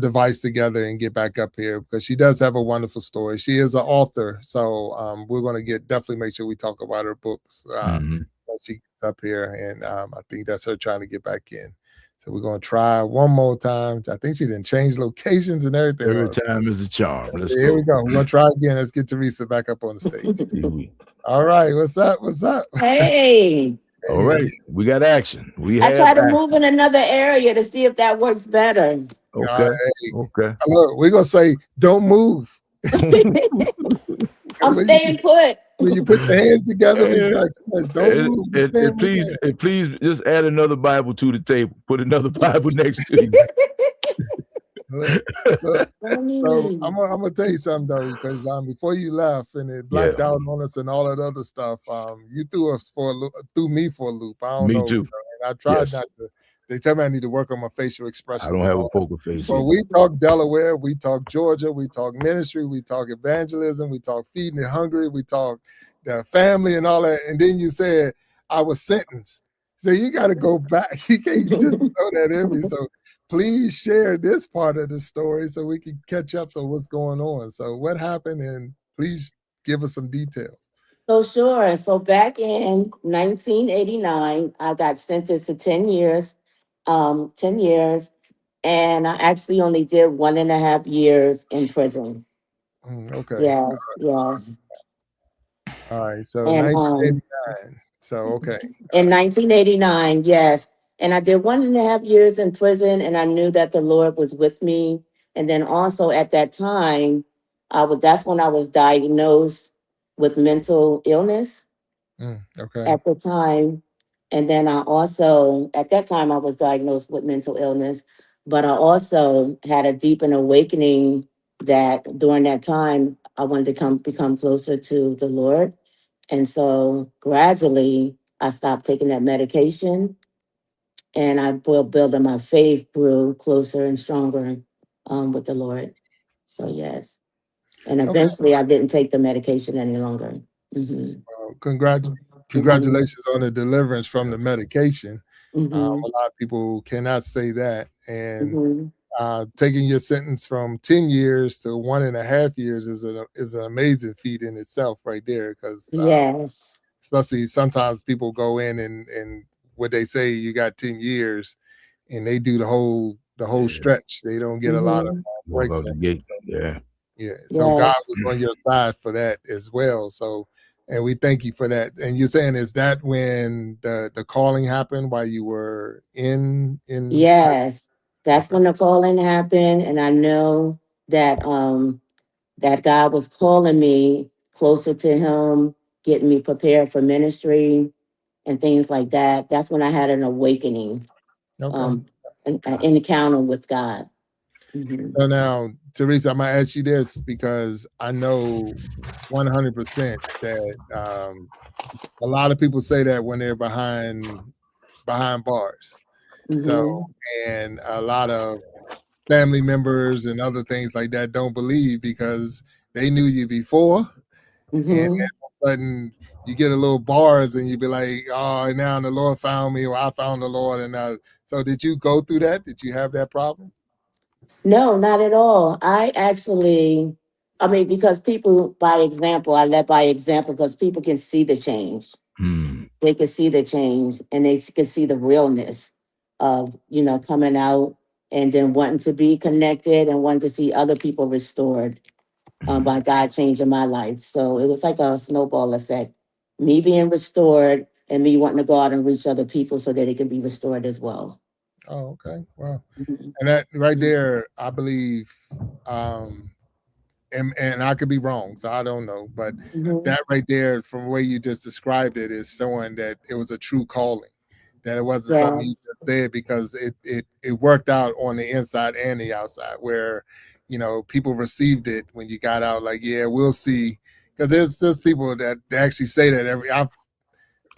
[SPEAKER 2] device together and get back up here, because she does have a wonderful story. She is an author, so we're going to definitely make sure we talk about her books
[SPEAKER 3] hmm
[SPEAKER 2] when she gets up here, and I think that's her trying to get back in. So we're going to try one more time. I think she didn't change locations and everything.
[SPEAKER 3] Every time is a charm. Let's
[SPEAKER 2] Here we
[SPEAKER 3] go.
[SPEAKER 2] go. We're going to try again. Let's get Teresa back up on the stage.
[SPEAKER 3] See we.
[SPEAKER 2] All right. What's up? What's up?
[SPEAKER 4] Hey,
[SPEAKER 3] All right, we got action. We
[SPEAKER 4] I
[SPEAKER 3] have
[SPEAKER 4] tried to move in
[SPEAKER 3] action.
[SPEAKER 4] another area to see if that works better.
[SPEAKER 3] Okay,
[SPEAKER 2] Hey,
[SPEAKER 3] okay.
[SPEAKER 2] look, we're going to say, don't move.
[SPEAKER 4] I'm staying put.
[SPEAKER 2] When you put your hands together, we
[SPEAKER 3] And,
[SPEAKER 2] say, don't move.
[SPEAKER 3] and please just add another Bible to the table. Put another Bible next to you.
[SPEAKER 2] Look, so I'm gonna tell you something though, because before you left and it
[SPEAKER 3] Yeah,
[SPEAKER 2] blacked out on us and all that other stuff, you threw me for a loop. I don't
[SPEAKER 3] me
[SPEAKER 2] know,
[SPEAKER 3] too.
[SPEAKER 2] and I tried
[SPEAKER 3] Yes,
[SPEAKER 2] not to. They tell me I need to work on my facial
[SPEAKER 3] I
[SPEAKER 2] expressions
[SPEAKER 3] don't
[SPEAKER 2] and
[SPEAKER 3] have a
[SPEAKER 2] all that.
[SPEAKER 3] poker face
[SPEAKER 2] But
[SPEAKER 3] either.
[SPEAKER 2] we talk Delaware, we talk Georgia, we talk ministry, we talk evangelism, we talk feeding the hungry, we talk the family and all that. And then you said I was sentenced. So you got to go back. You can't just throw that in me. So please share this part of the story so we can catch up to what's going on. So what happened, and please give us some details.
[SPEAKER 4] So sure. So back in 1989, I got sentenced to 10 years. 10 years. And I actually only did 1.5 years in prison.
[SPEAKER 2] Okay.
[SPEAKER 4] Yes.
[SPEAKER 2] All right. So
[SPEAKER 4] And
[SPEAKER 2] 1989. So, okay.
[SPEAKER 4] In 1989, yes. And I did 1.5 years in prison, and I knew that the Lord was with me. And then also at that time, that's when I was diagnosed with mental illness
[SPEAKER 2] Okay.
[SPEAKER 4] at the time. And then I also, at that time, I was diagnosed with mental illness, but I also had a deep and awakening that during that time, I wanted to become closer to the Lord. And so gradually, I stopped taking that medication, and I building my faith grew closer and stronger with the Lord. So yes, and
[SPEAKER 2] Okay.
[SPEAKER 4] eventually, I didn't take the medication any longer. Hmm.
[SPEAKER 2] Well, congratulations on the deliverance from the medication. A
[SPEAKER 4] Hmm.
[SPEAKER 2] lot of people cannot say that. And
[SPEAKER 4] Hmm.
[SPEAKER 2] taking your sentence from 10 years to 1.5 years is an amazing feat in itself right there. Because
[SPEAKER 4] Yes.
[SPEAKER 2] especially sometimes people go in and what they say, you got 10 years and they do the whole stretch. They don't get a lot of
[SPEAKER 4] Hmm.
[SPEAKER 3] Walk
[SPEAKER 2] breaks
[SPEAKER 3] out the
[SPEAKER 2] in.
[SPEAKER 3] gate. Yeah.
[SPEAKER 2] Yeah. So God
[SPEAKER 4] Yes.
[SPEAKER 2] was on your side for that as well. So, and we thank you for that. And you're saying, is that when the calling happened while you were in
[SPEAKER 4] Yes. That's
[SPEAKER 2] okay.
[SPEAKER 4] when the calling happened, and I know that that God was calling me closer to Him, getting me prepared for ministry and things like that. That's when I had an awakening,
[SPEAKER 2] Okay.
[SPEAKER 4] an encounter with God. Mhm.
[SPEAKER 2] So now, Teresa, I'm gonna ask you this because I know 100% that a lot of people say that when they're behind bars. So,
[SPEAKER 4] Mhm.
[SPEAKER 2] and a lot of family members and other things like that don't believe because they knew you before, and then
[SPEAKER 4] Mhm.
[SPEAKER 2] all of a sudden you get a little bars and you be like, oh, now the Lord found me, or I found the Lord, and so did you go through that? Did you have that problem?
[SPEAKER 4] No, not at all. I mean, because people, by example, I led by example because people can see the change.
[SPEAKER 3] Hmm.
[SPEAKER 4] They can see the change, and they can see the realness of, coming out and then wanting to be connected and wanting to see other people restored by God changing my life. So it was like a snowball effect. Me being restored and me wanting to go out and reach other people so that they can be restored as well.
[SPEAKER 2] Oh, okay. Well,
[SPEAKER 4] Mhm.
[SPEAKER 2] and that right there, I believe, um, and I could be wrong, so I don't know, but
[SPEAKER 4] Mhm.
[SPEAKER 2] that right there, from the way you just described it, is showing that it was a true calling, that it wasn't something you
[SPEAKER 4] Yes.
[SPEAKER 2] just said because it worked out on the inside and the outside, where people received it when you got out, like, yeah, we'll see, because there's people that they actually say that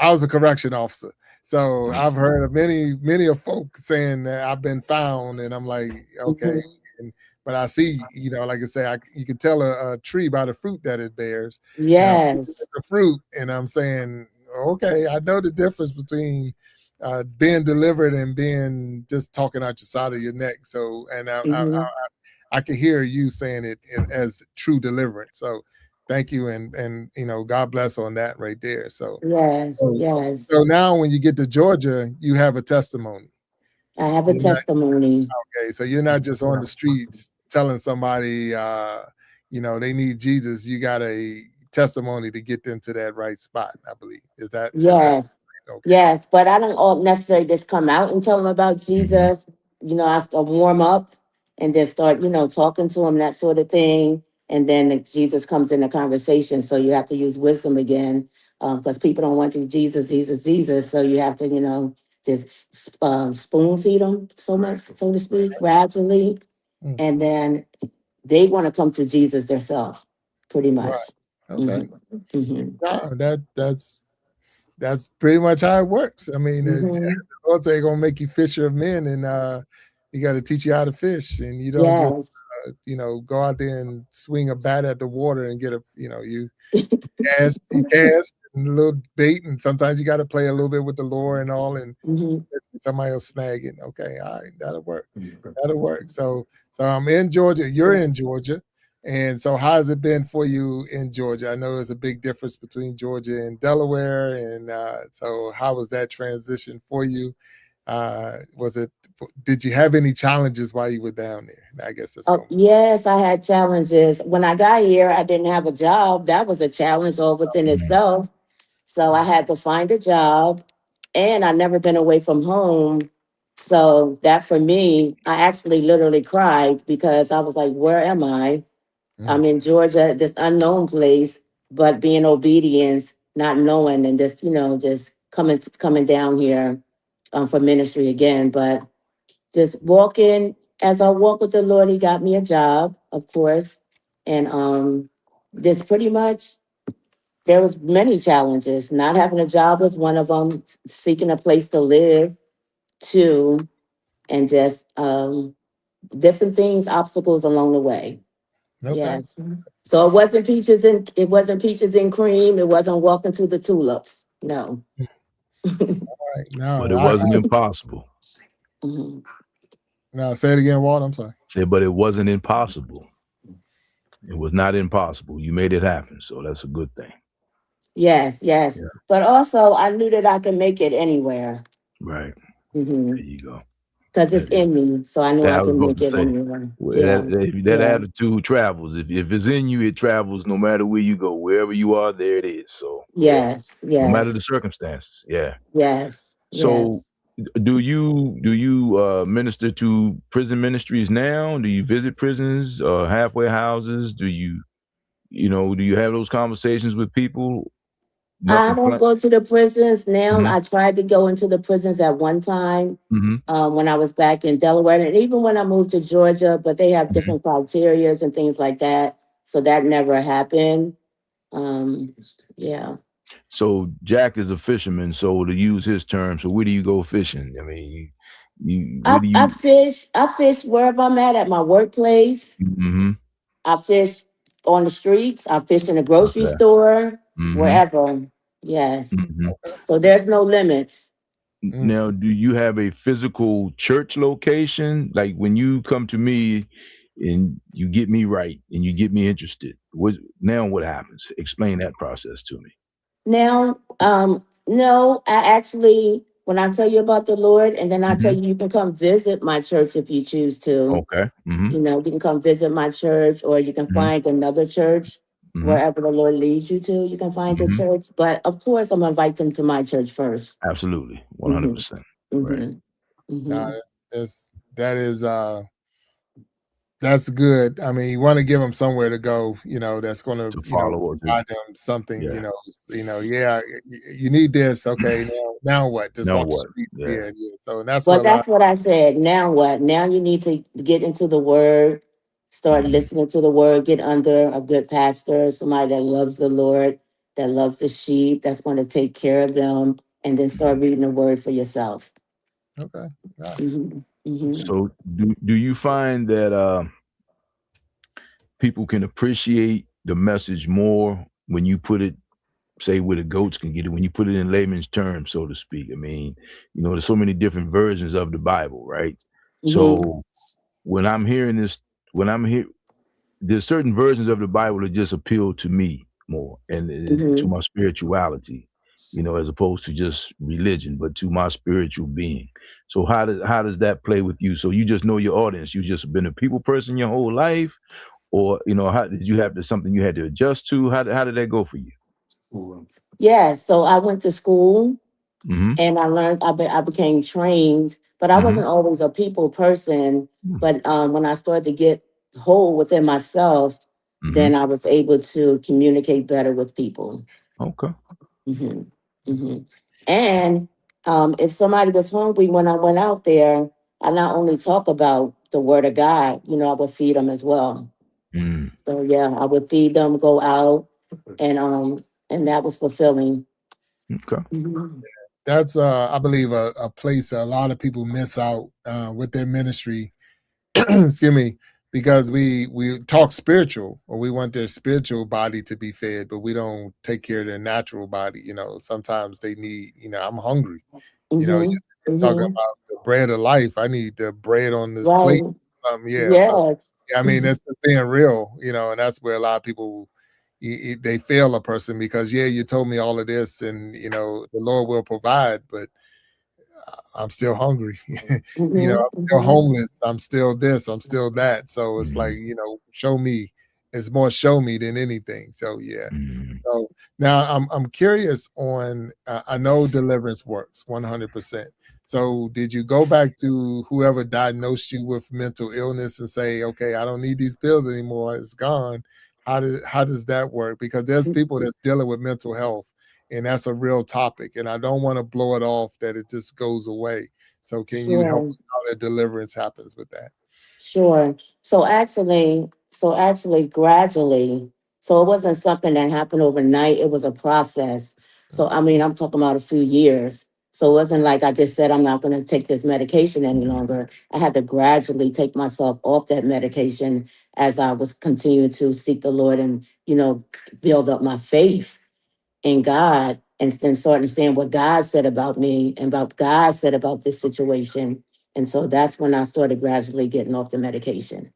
[SPEAKER 2] I was a correction officer. So I've heard of many of folk saying that I've been found, and I'm like, okay.
[SPEAKER 4] Mhm.
[SPEAKER 2] And, but I see, like I say, you can tell a tree by the fruit that it bears. And I'm looking at
[SPEAKER 4] Yes.
[SPEAKER 2] the fruit, and I'm saying, okay, I know the difference between being delivered and being just talking out your side of your neck. So, and
[SPEAKER 4] Hmm.
[SPEAKER 2] I can hear you saying it as true deliverance. So, thank you, and God bless on that right there. So,
[SPEAKER 4] Yes.
[SPEAKER 2] so,
[SPEAKER 4] Yes.
[SPEAKER 2] so now when you get to Georgia, you have a testimony.
[SPEAKER 4] I have a
[SPEAKER 2] You're not
[SPEAKER 4] testimony.
[SPEAKER 2] okay. So you're not just on the streets telling somebody, they need Jesus. You got a testimony to get them to that right spot. I believe is that
[SPEAKER 4] Yes.
[SPEAKER 2] okay?
[SPEAKER 4] Yes. But I don't all necessarily just come out and tell them about
[SPEAKER 3] Hmm.
[SPEAKER 4] Jesus. I start warm up and then start, talking to them, that sort of thing. And then Jesus comes in the conversation. So you have to use wisdom again because people don't want to Jesus, Jesus, Jesus. So you have to, just spoon feed them so much, so to speak, gradually.
[SPEAKER 2] Mm,
[SPEAKER 4] And then they want to come to Jesus themselves, pretty
[SPEAKER 2] right.
[SPEAKER 4] much.
[SPEAKER 2] Okay.
[SPEAKER 4] Hmm. Hmm.
[SPEAKER 2] No, that's pretty much how it works. I mean,
[SPEAKER 4] Hmm.
[SPEAKER 2] the Lord say gonna make you fisher of men, and He got to teach you how to fish, and you don't just
[SPEAKER 4] Yes.
[SPEAKER 2] go out there and swing a bat at the water and get you cast and a little bait, and sometimes you got to play a little bit with the lure and all, and
[SPEAKER 4] Hmm.
[SPEAKER 2] somebody will snag it. Okay, all right, that'll work. That'll work. So I'm in Georgia. You're in
[SPEAKER 4] Yes.
[SPEAKER 2] Georgia, and so how's it been for you in Georgia? I know there's a big difference between Georgia and Delaware, and so how was that transition for you? Was it? Did you have any challenges while you were down there? I guess that's
[SPEAKER 4] Oh,
[SPEAKER 2] going.
[SPEAKER 4] yes, I had challenges. When I got here, I didn't have a job. That was a challenge all within itself. So I had to find a job, and I never been away from home. So that for me, I actually literally cried because I was like, where am I? I'm in Georgia, this unknown place, but being obedient, not knowing, and just, just coming down here for ministry again. But just walking, as I walk with the Lord, he got me a job, of course. And just pretty much there was many challenges. Not having a job was one of them, seeking a place to live, two, and just different things, obstacles along the way.
[SPEAKER 2] Okay.
[SPEAKER 4] Yes. So it wasn't peaches and cream. It wasn't walking to the tulips. No.
[SPEAKER 2] Right. No,
[SPEAKER 3] But it wasn't impossible.
[SPEAKER 4] Mhm.
[SPEAKER 2] Now say it again, Walt. I'm sorry.
[SPEAKER 3] Say, but it wasn't impossible. It was not impossible. You made it happen, so that's a good thing.
[SPEAKER 4] Yes, yes.
[SPEAKER 3] Yeah.
[SPEAKER 4] But also, I knew that I could make it anywhere.
[SPEAKER 3] Right.
[SPEAKER 4] Because
[SPEAKER 3] There you go.
[SPEAKER 4] it's
[SPEAKER 3] That is-
[SPEAKER 4] in me. So I knew
[SPEAKER 3] That
[SPEAKER 4] I
[SPEAKER 3] I was
[SPEAKER 4] could
[SPEAKER 3] about
[SPEAKER 4] make
[SPEAKER 3] to
[SPEAKER 4] it
[SPEAKER 3] say.
[SPEAKER 4] anywhere.
[SPEAKER 3] Well,
[SPEAKER 4] Yeah.
[SPEAKER 3] that attitude travels. If it's in you, it travels no matter where you go. Wherever you are, there it is. So yeah,
[SPEAKER 4] Yes,
[SPEAKER 3] no matter the
[SPEAKER 4] yes,
[SPEAKER 3] circumstances. Yeah.
[SPEAKER 4] yes,
[SPEAKER 3] So
[SPEAKER 4] yes.
[SPEAKER 3] do you minister to prison ministries now? Do you visit prisons or halfway houses? Do you have those conversations with people?
[SPEAKER 4] I
[SPEAKER 3] Nothing
[SPEAKER 4] don't
[SPEAKER 3] plan.
[SPEAKER 4] go to the prisons now.
[SPEAKER 3] Mm-hmm.
[SPEAKER 4] I tried to go into the prisons at one time
[SPEAKER 3] Mm-hmm.
[SPEAKER 4] when I was back in Delaware, and even when I moved to Georgia, but they have different criterias and things like that. So that never happened. Yeah.
[SPEAKER 3] So Jack is a fisherman. So to use his term, so where do you go fishing? I mean, where
[SPEAKER 4] I,
[SPEAKER 3] do
[SPEAKER 4] I
[SPEAKER 3] you?
[SPEAKER 4] fish. I fish wherever I'm at my workplace.
[SPEAKER 3] Mm-hmm.
[SPEAKER 4] I fish on the streets. I fish in the grocery
[SPEAKER 3] Okay.
[SPEAKER 4] store,
[SPEAKER 3] Mm-hmm.
[SPEAKER 4] wherever. Yes.
[SPEAKER 3] Mm-hmm.
[SPEAKER 4] So there's no limits.
[SPEAKER 3] Now, do you have a physical church location? Like when you come to me and you get me right and you get me interested, what happens? Explain that process to me.
[SPEAKER 4] Now, no, I actually, when I tell you about the Lord, and then I tell
[SPEAKER 3] Mm-hmm.
[SPEAKER 4] you, you can come visit my church if you choose to.
[SPEAKER 3] Okay. Mm-hmm.
[SPEAKER 4] You can come visit my church, or you can
[SPEAKER 3] Mm-hmm.
[SPEAKER 4] find another church
[SPEAKER 3] Mm-hmm.
[SPEAKER 4] wherever the Lord leads you to. You can find a
[SPEAKER 3] Mm-hmm.
[SPEAKER 4] church, but of course, I'm gonna invite them to my church first.
[SPEAKER 3] Absolutely.
[SPEAKER 4] hmm
[SPEAKER 3] 100%. Right.
[SPEAKER 4] hmm
[SPEAKER 2] No,
[SPEAKER 4] hmm
[SPEAKER 2] that is that's good. I mean, you want to give them somewhere to go, that's going to,
[SPEAKER 3] To follow or to,
[SPEAKER 2] provide them something,
[SPEAKER 3] yeah.
[SPEAKER 2] yeah, you need this. Okay. Now what? Just
[SPEAKER 3] Now
[SPEAKER 2] walk the
[SPEAKER 3] what?
[SPEAKER 2] street.
[SPEAKER 3] Yeah.
[SPEAKER 2] Yeah. Yeah. So and that's
[SPEAKER 4] Well,
[SPEAKER 2] what a lot.
[SPEAKER 4] that's what I said. Now what? Now you need to get into the Word, start
[SPEAKER 3] Mhm.
[SPEAKER 4] listening to the Word, get under a good pastor, somebody that loves the Lord, that loves the sheep, that's going to take care of them, and then start reading the Word for yourself.
[SPEAKER 2] Okay. Yeah.
[SPEAKER 4] hmm hmm
[SPEAKER 3] So do you find that people can appreciate the message more when you put it, say, where the goats can get it, when you put it in layman's terms, so to speak? I mean, there's so many different versions of the Bible, right?
[SPEAKER 4] hmm
[SPEAKER 3] So when I'm hearing this, when I'm here, there's certain versions of the Bible that just appeal to me more and to
[SPEAKER 4] hmm
[SPEAKER 3] my spirituality, as opposed to just religion, but to my spiritual being. So how does that play with you? So you just know your audience. You just been a people person your whole life, or how did you have to something you had to adjust to? How did that go for you?
[SPEAKER 4] Yeah, so I went to school
[SPEAKER 3] Mm-hmm.
[SPEAKER 4] and I learned, I became trained, but I
[SPEAKER 3] Mm-hmm.
[SPEAKER 4] wasn't always a people person.
[SPEAKER 3] Mm-hmm.
[SPEAKER 4] But when I started to get whole within myself,
[SPEAKER 3] Mm-hmm.
[SPEAKER 4] then I was able to communicate better with people.
[SPEAKER 3] Okay.
[SPEAKER 4] hmm hmm And if somebody was hungry when I went out there, I not only talk about the word of God, I would feed them as well.
[SPEAKER 3] Mm.
[SPEAKER 4] So yeah, I would feed them, go out, and that was fulfilling.
[SPEAKER 3] Okay.
[SPEAKER 4] Mhm.
[SPEAKER 2] That's I believe a place a lot of people miss out with their ministry. Excuse me, because we talk spiritual, or we want their spiritual body to be fed, but we don't take care of their natural body. Sometimes they need, I'm hungry. You're
[SPEAKER 4] Mhm.
[SPEAKER 2] talking
[SPEAKER 4] Mhm.
[SPEAKER 2] about the bread of life. I need the bread on this
[SPEAKER 4] Right.
[SPEAKER 2] plate. Yeah. So
[SPEAKER 4] Yes.
[SPEAKER 2] I mean, that's just being real, and that's where a lot of people they fail a person because you told me all of this, and the Lord will provide, but I'm still hungry.
[SPEAKER 4] Mhm.
[SPEAKER 2] I'm still
[SPEAKER 4] Mhm.
[SPEAKER 2] homeless. I'm still this. I'm still that. So it's like,
[SPEAKER 3] Mm-hmm.
[SPEAKER 2] show me. it's more show me than anything. So yeah.
[SPEAKER 3] Mhm.
[SPEAKER 2] So now I'm curious on. I know deliverance works 100%. So did you go back to whoever diagnosed you with mental illness and say, okay, I don't need these pills anymore, it's gone? How does that work? Because there's people that's dealing with mental health, and that's a real topic. And I don't want to blow it off that it just goes away. So can you help
[SPEAKER 4] Sure.
[SPEAKER 2] us how that deliverance happens with that?
[SPEAKER 4] Sure. So actually, gradually, so it wasn't something that happened overnight. It was a process. So I mean, I'm talking about a few years. So it wasn't like I just said I'm not going to take this medication any longer. I had to gradually take myself off that medication as I was continuing to seek the Lord and build up my faith in God and then starting saying what God said about me and about God said about this situation. And so that's when I started gradually getting off the medication.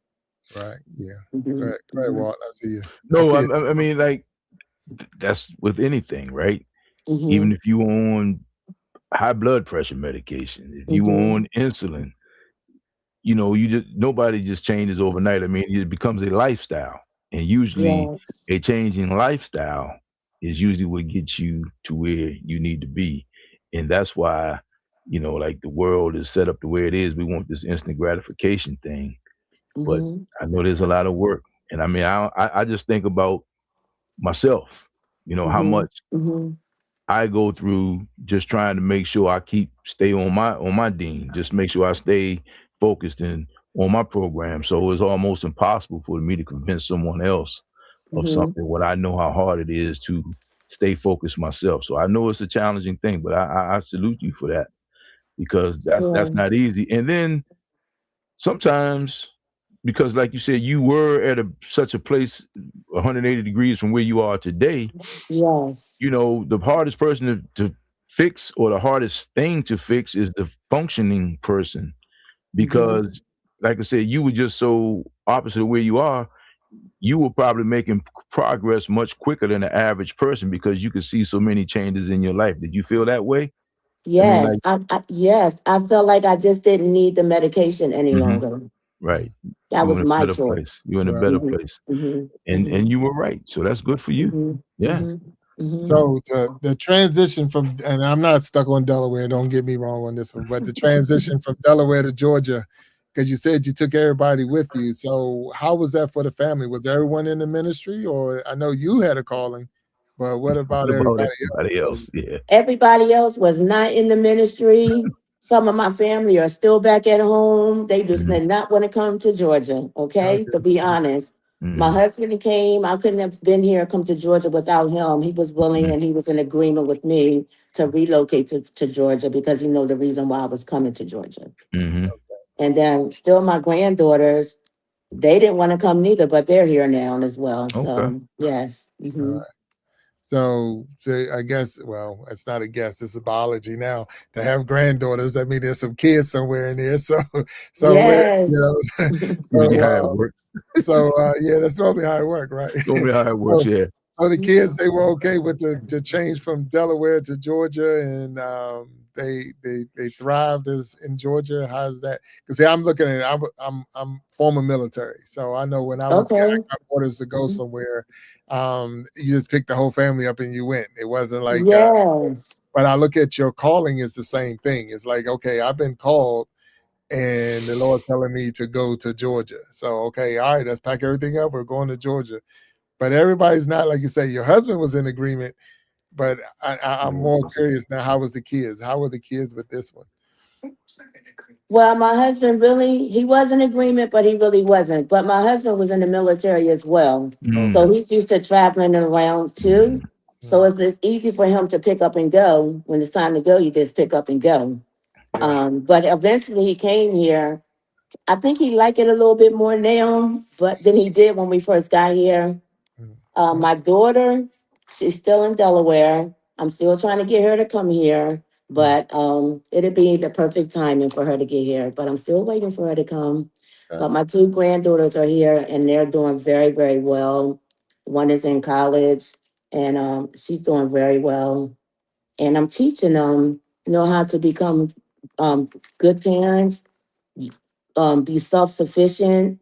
[SPEAKER 2] Right. Yeah.
[SPEAKER 4] Hmm.
[SPEAKER 2] Go ahead,
[SPEAKER 4] Hmm.
[SPEAKER 2] Walt. I see you. I
[SPEAKER 3] No,
[SPEAKER 2] see it.
[SPEAKER 3] I mean, like that's with anything, right?
[SPEAKER 4] Hmm.
[SPEAKER 3] Even if you on high blood pressure medication, if you
[SPEAKER 4] Hmm.
[SPEAKER 3] on insulin, you just nobody just changes overnight. I mean, it becomes a lifestyle, and usually
[SPEAKER 4] Yes.
[SPEAKER 3] a changing lifestyle is usually what gets you to where you need to be, and that's why like the world is set up the way it is. We want this instant gratification thing, but
[SPEAKER 4] Hmm.
[SPEAKER 3] I know there's a lot of work, and I mean, I just think about myself, how
[SPEAKER 4] Hmm.
[SPEAKER 3] much
[SPEAKER 4] Hmm.
[SPEAKER 3] I go through just trying to make sure I stay on my dean, just make sure I stay focused and on my program. So it's almost impossible for me to convince someone else of
[SPEAKER 4] Hmm.
[SPEAKER 3] something when I know how hard it is to stay focused myself. So I know it's a challenging thing, but I salute you for that because that's
[SPEAKER 4] Sure.
[SPEAKER 3] not easy. And then sometimes because like you said, you were at such a place 180 degrees from where you are today,
[SPEAKER 4] Yes.
[SPEAKER 3] the hardest person to fix or the hardest thing to fix is the functioning person
[SPEAKER 4] Hmm.
[SPEAKER 3] because, like I said, you were just so opposite of where you are. You were probably making progress much quicker than the average person because you could see so many changes in your life. Did you feel that way? I mean,
[SPEAKER 4] Yes.
[SPEAKER 3] like,
[SPEAKER 4] Yes. I felt like I just didn't need the medication any
[SPEAKER 3] mhm,
[SPEAKER 4] longer.
[SPEAKER 3] right.
[SPEAKER 4] That
[SPEAKER 3] You were
[SPEAKER 4] was
[SPEAKER 3] in a
[SPEAKER 4] my
[SPEAKER 3] better place.
[SPEAKER 4] choice.
[SPEAKER 3] You were in a
[SPEAKER 2] Right.
[SPEAKER 3] better
[SPEAKER 4] Hmm.
[SPEAKER 3] place,
[SPEAKER 4] Hmm.
[SPEAKER 3] and you were right. So that's good for you.
[SPEAKER 4] Hmm.
[SPEAKER 3] Yeah.
[SPEAKER 4] Hmm. Hmm.
[SPEAKER 2] So the transition from, and I'm not stuck on Delaware, don't get me wrong on this one, but the transition from Delaware to Georgia, because you said you took everybody with you. So how was that for the family? Was everyone in the ministry, or I know you had a calling, but what about
[SPEAKER 3] What about
[SPEAKER 2] everybody
[SPEAKER 3] everybody
[SPEAKER 2] else?
[SPEAKER 3] else? Yeah.
[SPEAKER 4] Everybody else was not in the ministry. Some of my family are still back at home. They just
[SPEAKER 3] Mhm.
[SPEAKER 4] did not want to come to Georgia. Okay,
[SPEAKER 2] Okay.
[SPEAKER 4] to be honest, my
[SPEAKER 3] Mhm.
[SPEAKER 4] husband came. I couldn't have been here, come to Georgia without him. He was willing
[SPEAKER 3] Mhm.
[SPEAKER 4] and he was in agreement with me to relocate to Georgia because he know the reason why I was coming to Georgia.
[SPEAKER 3] Mhm.
[SPEAKER 4] And then still my granddaughters, they didn't want to come neither, but they're here now as well.
[SPEAKER 3] Okay.
[SPEAKER 4] So yes.
[SPEAKER 2] All
[SPEAKER 4] Hmm.
[SPEAKER 2] right. So I guess, well, it's not a guess, it's a biology now. To have granddaughters, that means there's some kids somewhere in there. So where,
[SPEAKER 4] Yes.
[SPEAKER 3] Usually
[SPEAKER 2] so
[SPEAKER 3] how it works.
[SPEAKER 2] yeah, that's normally how it works, right?
[SPEAKER 3] Normally how it works.
[SPEAKER 2] so,
[SPEAKER 3] Yeah.
[SPEAKER 2] so the kids, they were okay with the change from Delaware to Georgia, and they thrived as in Georgia. How's that? Because I'm looking at it, I'm former military, so I know when I was I
[SPEAKER 4] Okay.
[SPEAKER 2] got orders to go somewhere, you just picked the whole family up and you went. It wasn't like
[SPEAKER 4] Yes.
[SPEAKER 2] but I look at your calling as the same thing. It's like, okay, I've been called and the Lord's telling me to go to Georgia. So, okay, all right, let's pack everything up. We're going to Georgia. But everybody's not, like you say, your husband was in agreement, but I'm more curious now. How was the kids? How were the kids with this one?
[SPEAKER 4] Well, my husband really, he was in agreement, but he really wasn't. But my husband was in the military as well.
[SPEAKER 2] Okay.
[SPEAKER 4] So
[SPEAKER 3] Mm.
[SPEAKER 4] he's used to traveling around too.
[SPEAKER 3] Mhm.
[SPEAKER 4] So it's easy for him to pick up and go. When it's time to go, you just pick up and go.
[SPEAKER 2] Yeah.
[SPEAKER 4] But eventually he came here. I think he liked it a little bit more now, but than he did when we first got here.
[SPEAKER 2] Mm.
[SPEAKER 4] My daughter, she's still in Delaware. I'm still trying to get her to come here,
[SPEAKER 2] Mm.
[SPEAKER 4] but it'll be the perfect timing for her to get here. But I'm still waiting for her to come.
[SPEAKER 2] Okay.
[SPEAKER 4] But my two granddaughters are here and they're doing very, very well. One is in college and she's doing very well. And I'm teaching them, how to become um, good parents, be self-sufficient,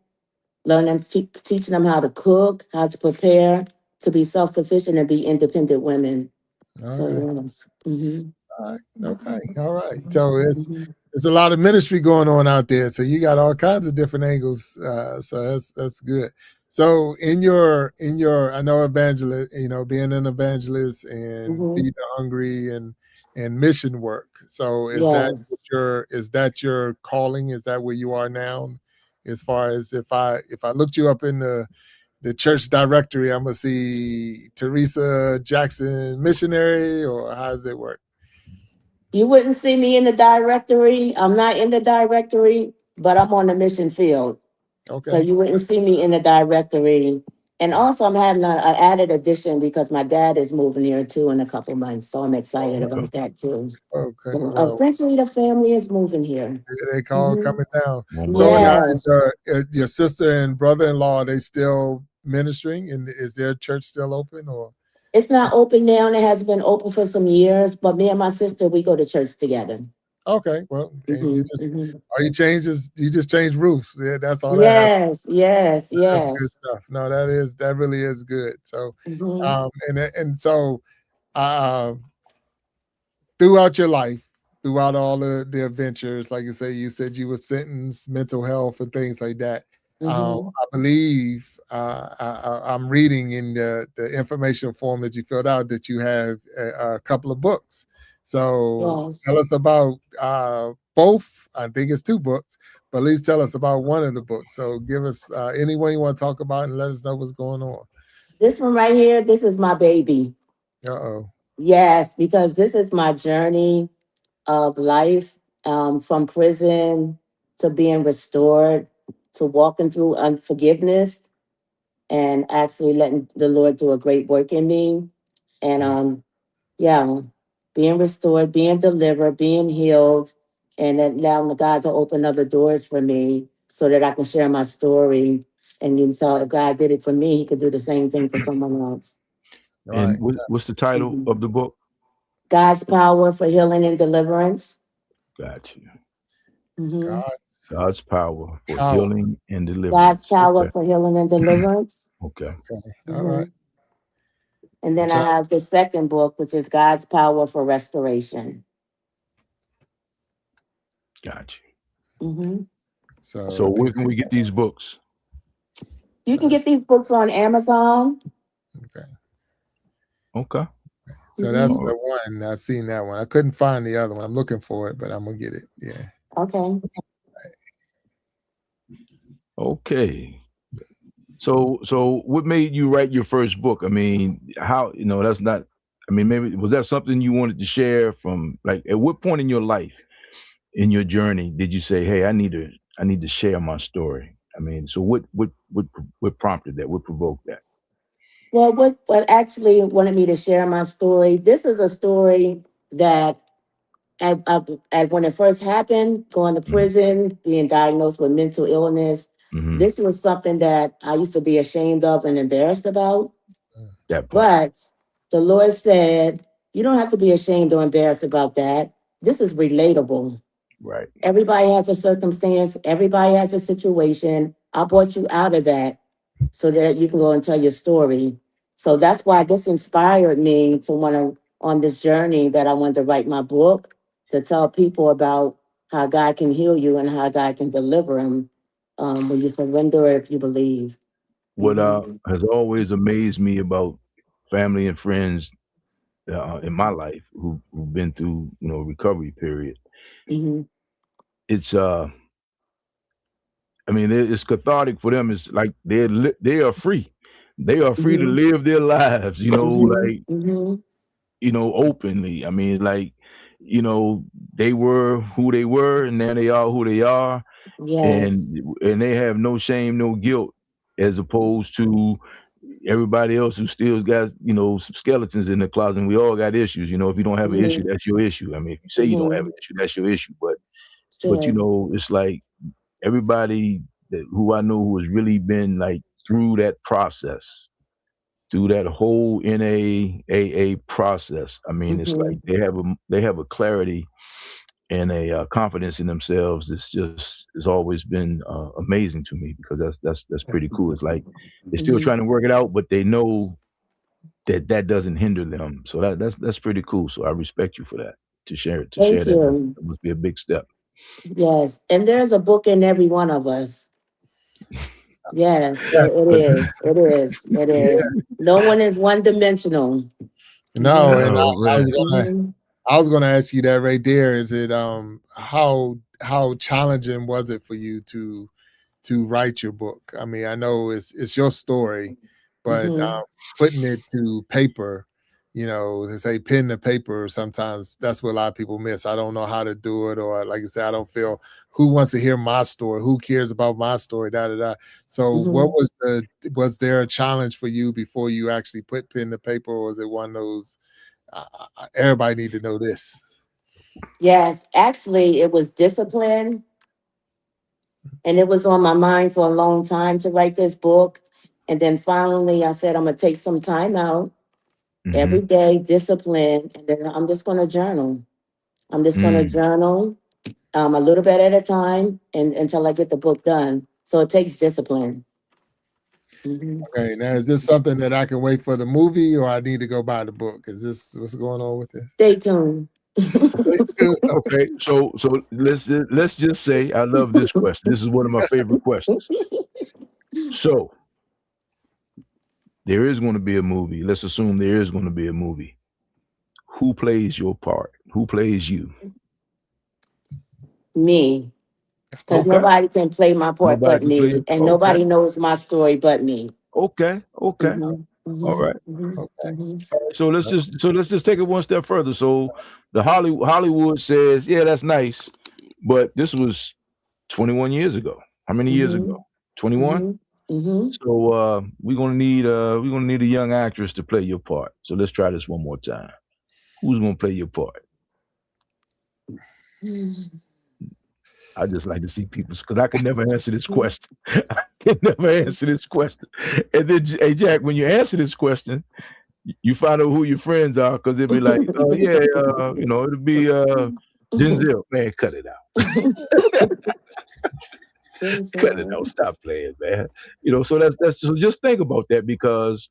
[SPEAKER 4] learning, teaching them how to cook, how to prepare, to be self-sufficient and be independent women.
[SPEAKER 2] All
[SPEAKER 4] So
[SPEAKER 2] right.
[SPEAKER 4] yes. Mm-hmm.
[SPEAKER 2] All right. Okay. All right. So
[SPEAKER 4] Mm-hmm.
[SPEAKER 2] it's a lot of ministry going on out there. So you got all kinds of different angles. So that's good. So I know evangelist, being an evangelist and
[SPEAKER 4] Mm-hmm.
[SPEAKER 2] feeding the hungry and mission work. So
[SPEAKER 4] Yes.
[SPEAKER 2] is that your calling? Is that where you are now? As far as if I looked you up in the church directory, I'm gonna see Teresa Jackson missionary, or how does it work?
[SPEAKER 4] You wouldn't see me in the directory. I'm not in the directory, but I'm on the mission field. So
[SPEAKER 2] Okay.
[SPEAKER 4] you wouldn't see me in the directory. And also, I'm having an added addition because my dad is moving here too in a couple months. So I'm excited
[SPEAKER 2] Oh,
[SPEAKER 3] Okay.
[SPEAKER 4] about that too.
[SPEAKER 2] okay.
[SPEAKER 4] So
[SPEAKER 2] Well,
[SPEAKER 4] eventually, the family is moving here.
[SPEAKER 2] they call
[SPEAKER 4] Hmm.
[SPEAKER 2] coming down.
[SPEAKER 3] One more
[SPEAKER 2] So now
[SPEAKER 3] time.
[SPEAKER 2] is
[SPEAKER 4] Yes,
[SPEAKER 2] your sister and brother-in-law, are they still ministering, and is their church still open, or?
[SPEAKER 4] it's not open now, and it has been open for some years. But me and my sister, we go to church together.
[SPEAKER 2] Okay, well, and
[SPEAKER 4] Hmm. Hmm.
[SPEAKER 2] you just change roofs. Yeah, that's all that happened.
[SPEAKER 4] Yes, yes,
[SPEAKER 2] That's good
[SPEAKER 4] yes.
[SPEAKER 2] stuff. No, that really is good. So,
[SPEAKER 4] Hmm.
[SPEAKER 2] and so, uh, throughout your life, throughout all the adventures, like you said you were sentenced, mental health, and things like that.
[SPEAKER 4] Hmm.
[SPEAKER 2] I believe I'm reading in the information form that you filled out that you have a couple of books. So tell
[SPEAKER 4] Yes.
[SPEAKER 2] us about both. I think it's two books, but at least tell us about one of the books. So give us anyone you want to talk about and let us know what's going on.
[SPEAKER 4] This one right here, this is my baby.
[SPEAKER 2] Uh oh.
[SPEAKER 4] Yes, because this is my journey of life, from prison to being restored to walking through unforgiveness and actually letting the Lord do a great work in me. And yeah, being restored, being delivered, being healed, and then allowing God to open other doors for me so that I can share my story. And you saw if God did it for me, he could do the same thing for someone else.
[SPEAKER 3] And
[SPEAKER 2] Right.
[SPEAKER 3] what's the title
[SPEAKER 4] Mhm.
[SPEAKER 3] of the book?
[SPEAKER 4] God's power for healing and deliverance.
[SPEAKER 3] Got you.
[SPEAKER 4] Mhm.
[SPEAKER 2] God's
[SPEAKER 3] God's power for
[SPEAKER 2] power.
[SPEAKER 3] healing and
[SPEAKER 4] God's
[SPEAKER 3] deliverance.
[SPEAKER 4] power
[SPEAKER 3] Okay.
[SPEAKER 4] for healing and deliverance.
[SPEAKER 3] Okay.
[SPEAKER 2] Okay. All right.
[SPEAKER 4] Mhm. And
[SPEAKER 2] I'm
[SPEAKER 4] then I
[SPEAKER 2] trying.
[SPEAKER 4] have the second book, which is God's power for restoration.
[SPEAKER 3] Got you.
[SPEAKER 4] Mhm.
[SPEAKER 3] So
[SPEAKER 2] So
[SPEAKER 3] where can we get these books?
[SPEAKER 4] You can get
[SPEAKER 2] that's
[SPEAKER 4] these books on Amazon.
[SPEAKER 2] okay.
[SPEAKER 3] Okay.
[SPEAKER 2] So that's
[SPEAKER 4] Mhm.
[SPEAKER 3] All
[SPEAKER 2] the one. I've seen that one. I couldn't find the other one. I'm looking for it, but I'm gonna get it. Yeah.
[SPEAKER 4] Okay.
[SPEAKER 3] right. Okay. So what made you write your first book? I mean, how, that's not, I mean, maybe was that something you wanted to share from, like, at what point in your life, in your journey, did you say, "Hey, I need to share my story"? I mean, so what prompted that? What provoked that?
[SPEAKER 4] Well, what actually wanted me to share my story? This is a story that when it first happened, going to
[SPEAKER 3] Mm-hmm.
[SPEAKER 4] prison, being diagnosed with mental illness,
[SPEAKER 3] Mm-hmm.
[SPEAKER 4] this was something that I used to be ashamed of and embarrassed about.
[SPEAKER 2] Mm.
[SPEAKER 3] That part.
[SPEAKER 4] But the Lord said, you don't have to be ashamed or embarrassed about that. This is relatable.
[SPEAKER 3] Right.
[SPEAKER 4] Everybody has a circumstance, everybody has a situation. I brought you out of that so that you can go and tell your story. So that's why this inspired me to want to, on this journey, that I wanted to write my book to tell people about how God can heal you and how God can deliver them, when you surrender if you believe.
[SPEAKER 3] What
[SPEAKER 4] Mhm.
[SPEAKER 3] has always amazed me about family and friends in my life who've been through, recovery period,
[SPEAKER 4] Mhm.
[SPEAKER 3] it's I mean, it's cathartic for them. It's like they are free. They are free to
[SPEAKER 4] Mhm.
[SPEAKER 3] live their lives,
[SPEAKER 4] Mhm.
[SPEAKER 3] like,
[SPEAKER 4] Mhm.
[SPEAKER 3] openly. I mean, like, you know, they were who they were, and now they are who they are,
[SPEAKER 4] Yes.
[SPEAKER 3] and they have no shame, no guilt, as opposed to everybody else who still got, some skeletons in the closet. And we all got issues. If you don't have an issue,
[SPEAKER 4] Mhm.
[SPEAKER 3] that's your issue. I mean, if you say you don't have an
[SPEAKER 4] Mhm.
[SPEAKER 3] issue, that's your issue. But
[SPEAKER 4] Sure.
[SPEAKER 3] it's like everybody who I know who has really been like through that process, through that whole NAAA process. I mean, it's like
[SPEAKER 4] Mhm.
[SPEAKER 3] they have a clarity and a confidence in themselves has always been amazing to me, because that's pretty cool. It's like they're still
[SPEAKER 4] Mhm.
[SPEAKER 3] trying to work it out, but they know that doesn't hinder them. So that's pretty cool. So I respect you for that, to share
[SPEAKER 4] Thank
[SPEAKER 3] that.
[SPEAKER 4] you.
[SPEAKER 3] That must be a big step.
[SPEAKER 4] Yes, and there's a book in every one of us. Yes,
[SPEAKER 2] Yes,
[SPEAKER 4] it
[SPEAKER 2] but
[SPEAKER 4] is. It is. It is.
[SPEAKER 2] yeah,
[SPEAKER 4] No one is one dimensional.
[SPEAKER 2] no, and
[SPEAKER 4] Mhm.
[SPEAKER 3] Oh man.
[SPEAKER 4] Mhm.
[SPEAKER 2] I was gonna ask you that right there. Is it how challenging was it for you to write your book? I mean, I know it's your story, but
[SPEAKER 4] Mhm.
[SPEAKER 2] putting it to paper, they say pen to paper. Sometimes that's what a lot of people miss. I don't know how to do it, or like I said, I don't feel who wants to hear my story, who cares about my story, da da da. So, what
[SPEAKER 4] Mhm.
[SPEAKER 2] was there a challenge for you before you actually put pen to paper, or was it one of those? Everybody need to know this.
[SPEAKER 4] Yes, actually, it was discipline, and it was on my mind for a long time to write this book. And then finally, I said, I'm gonna take some time out every
[SPEAKER 3] Mm-hmm.
[SPEAKER 4] day, discipline, and then I'm just gonna journal. I'm just gonna
[SPEAKER 3] Mm.
[SPEAKER 4] journal a little bit at a time, and until I get the book done. So it takes discipline. Mhm.
[SPEAKER 2] Okay, now is this something that I can wait for the movie, or I need to go buy the book? Is this what's going on with this?
[SPEAKER 4] Stay tuned.
[SPEAKER 3] Okay, so let's just say I love this question. This is one of my favorite questions. So there is going to be a movie. Let's assume there is going to be a movie. Who plays your part? Who plays you?
[SPEAKER 4] Me, because
[SPEAKER 3] Okay.
[SPEAKER 4] nobody can play my part
[SPEAKER 3] Nobody
[SPEAKER 4] but
[SPEAKER 3] can play
[SPEAKER 4] me,
[SPEAKER 3] it.
[SPEAKER 4] and
[SPEAKER 3] Okay.
[SPEAKER 4] nobody knows my story but me.
[SPEAKER 3] Okay. Okay.
[SPEAKER 4] Mhm,
[SPEAKER 3] All
[SPEAKER 4] mhm,
[SPEAKER 3] right.
[SPEAKER 4] mhm,
[SPEAKER 2] Okay.
[SPEAKER 4] mhm.
[SPEAKER 3] So let's just take it one step further. So the Hollywood says, yeah, that's nice, but this was 21 years ago. How many years ago?
[SPEAKER 4] Mhm,
[SPEAKER 3] 21.
[SPEAKER 4] mhm, mhm.
[SPEAKER 3] So we're gonna need a young actress to play your part. So let's try this one more time. Who's gonna play your part? I just like to see people, because I can never answer this question. I can never answer this question. And then, hey Jack, when you answer this question, you find out who your friends are, because they'll be like, oh yeah, it'll be Denzel. Man, cut it out. Cut it out. Stop playing, man. So that's so just think about that, because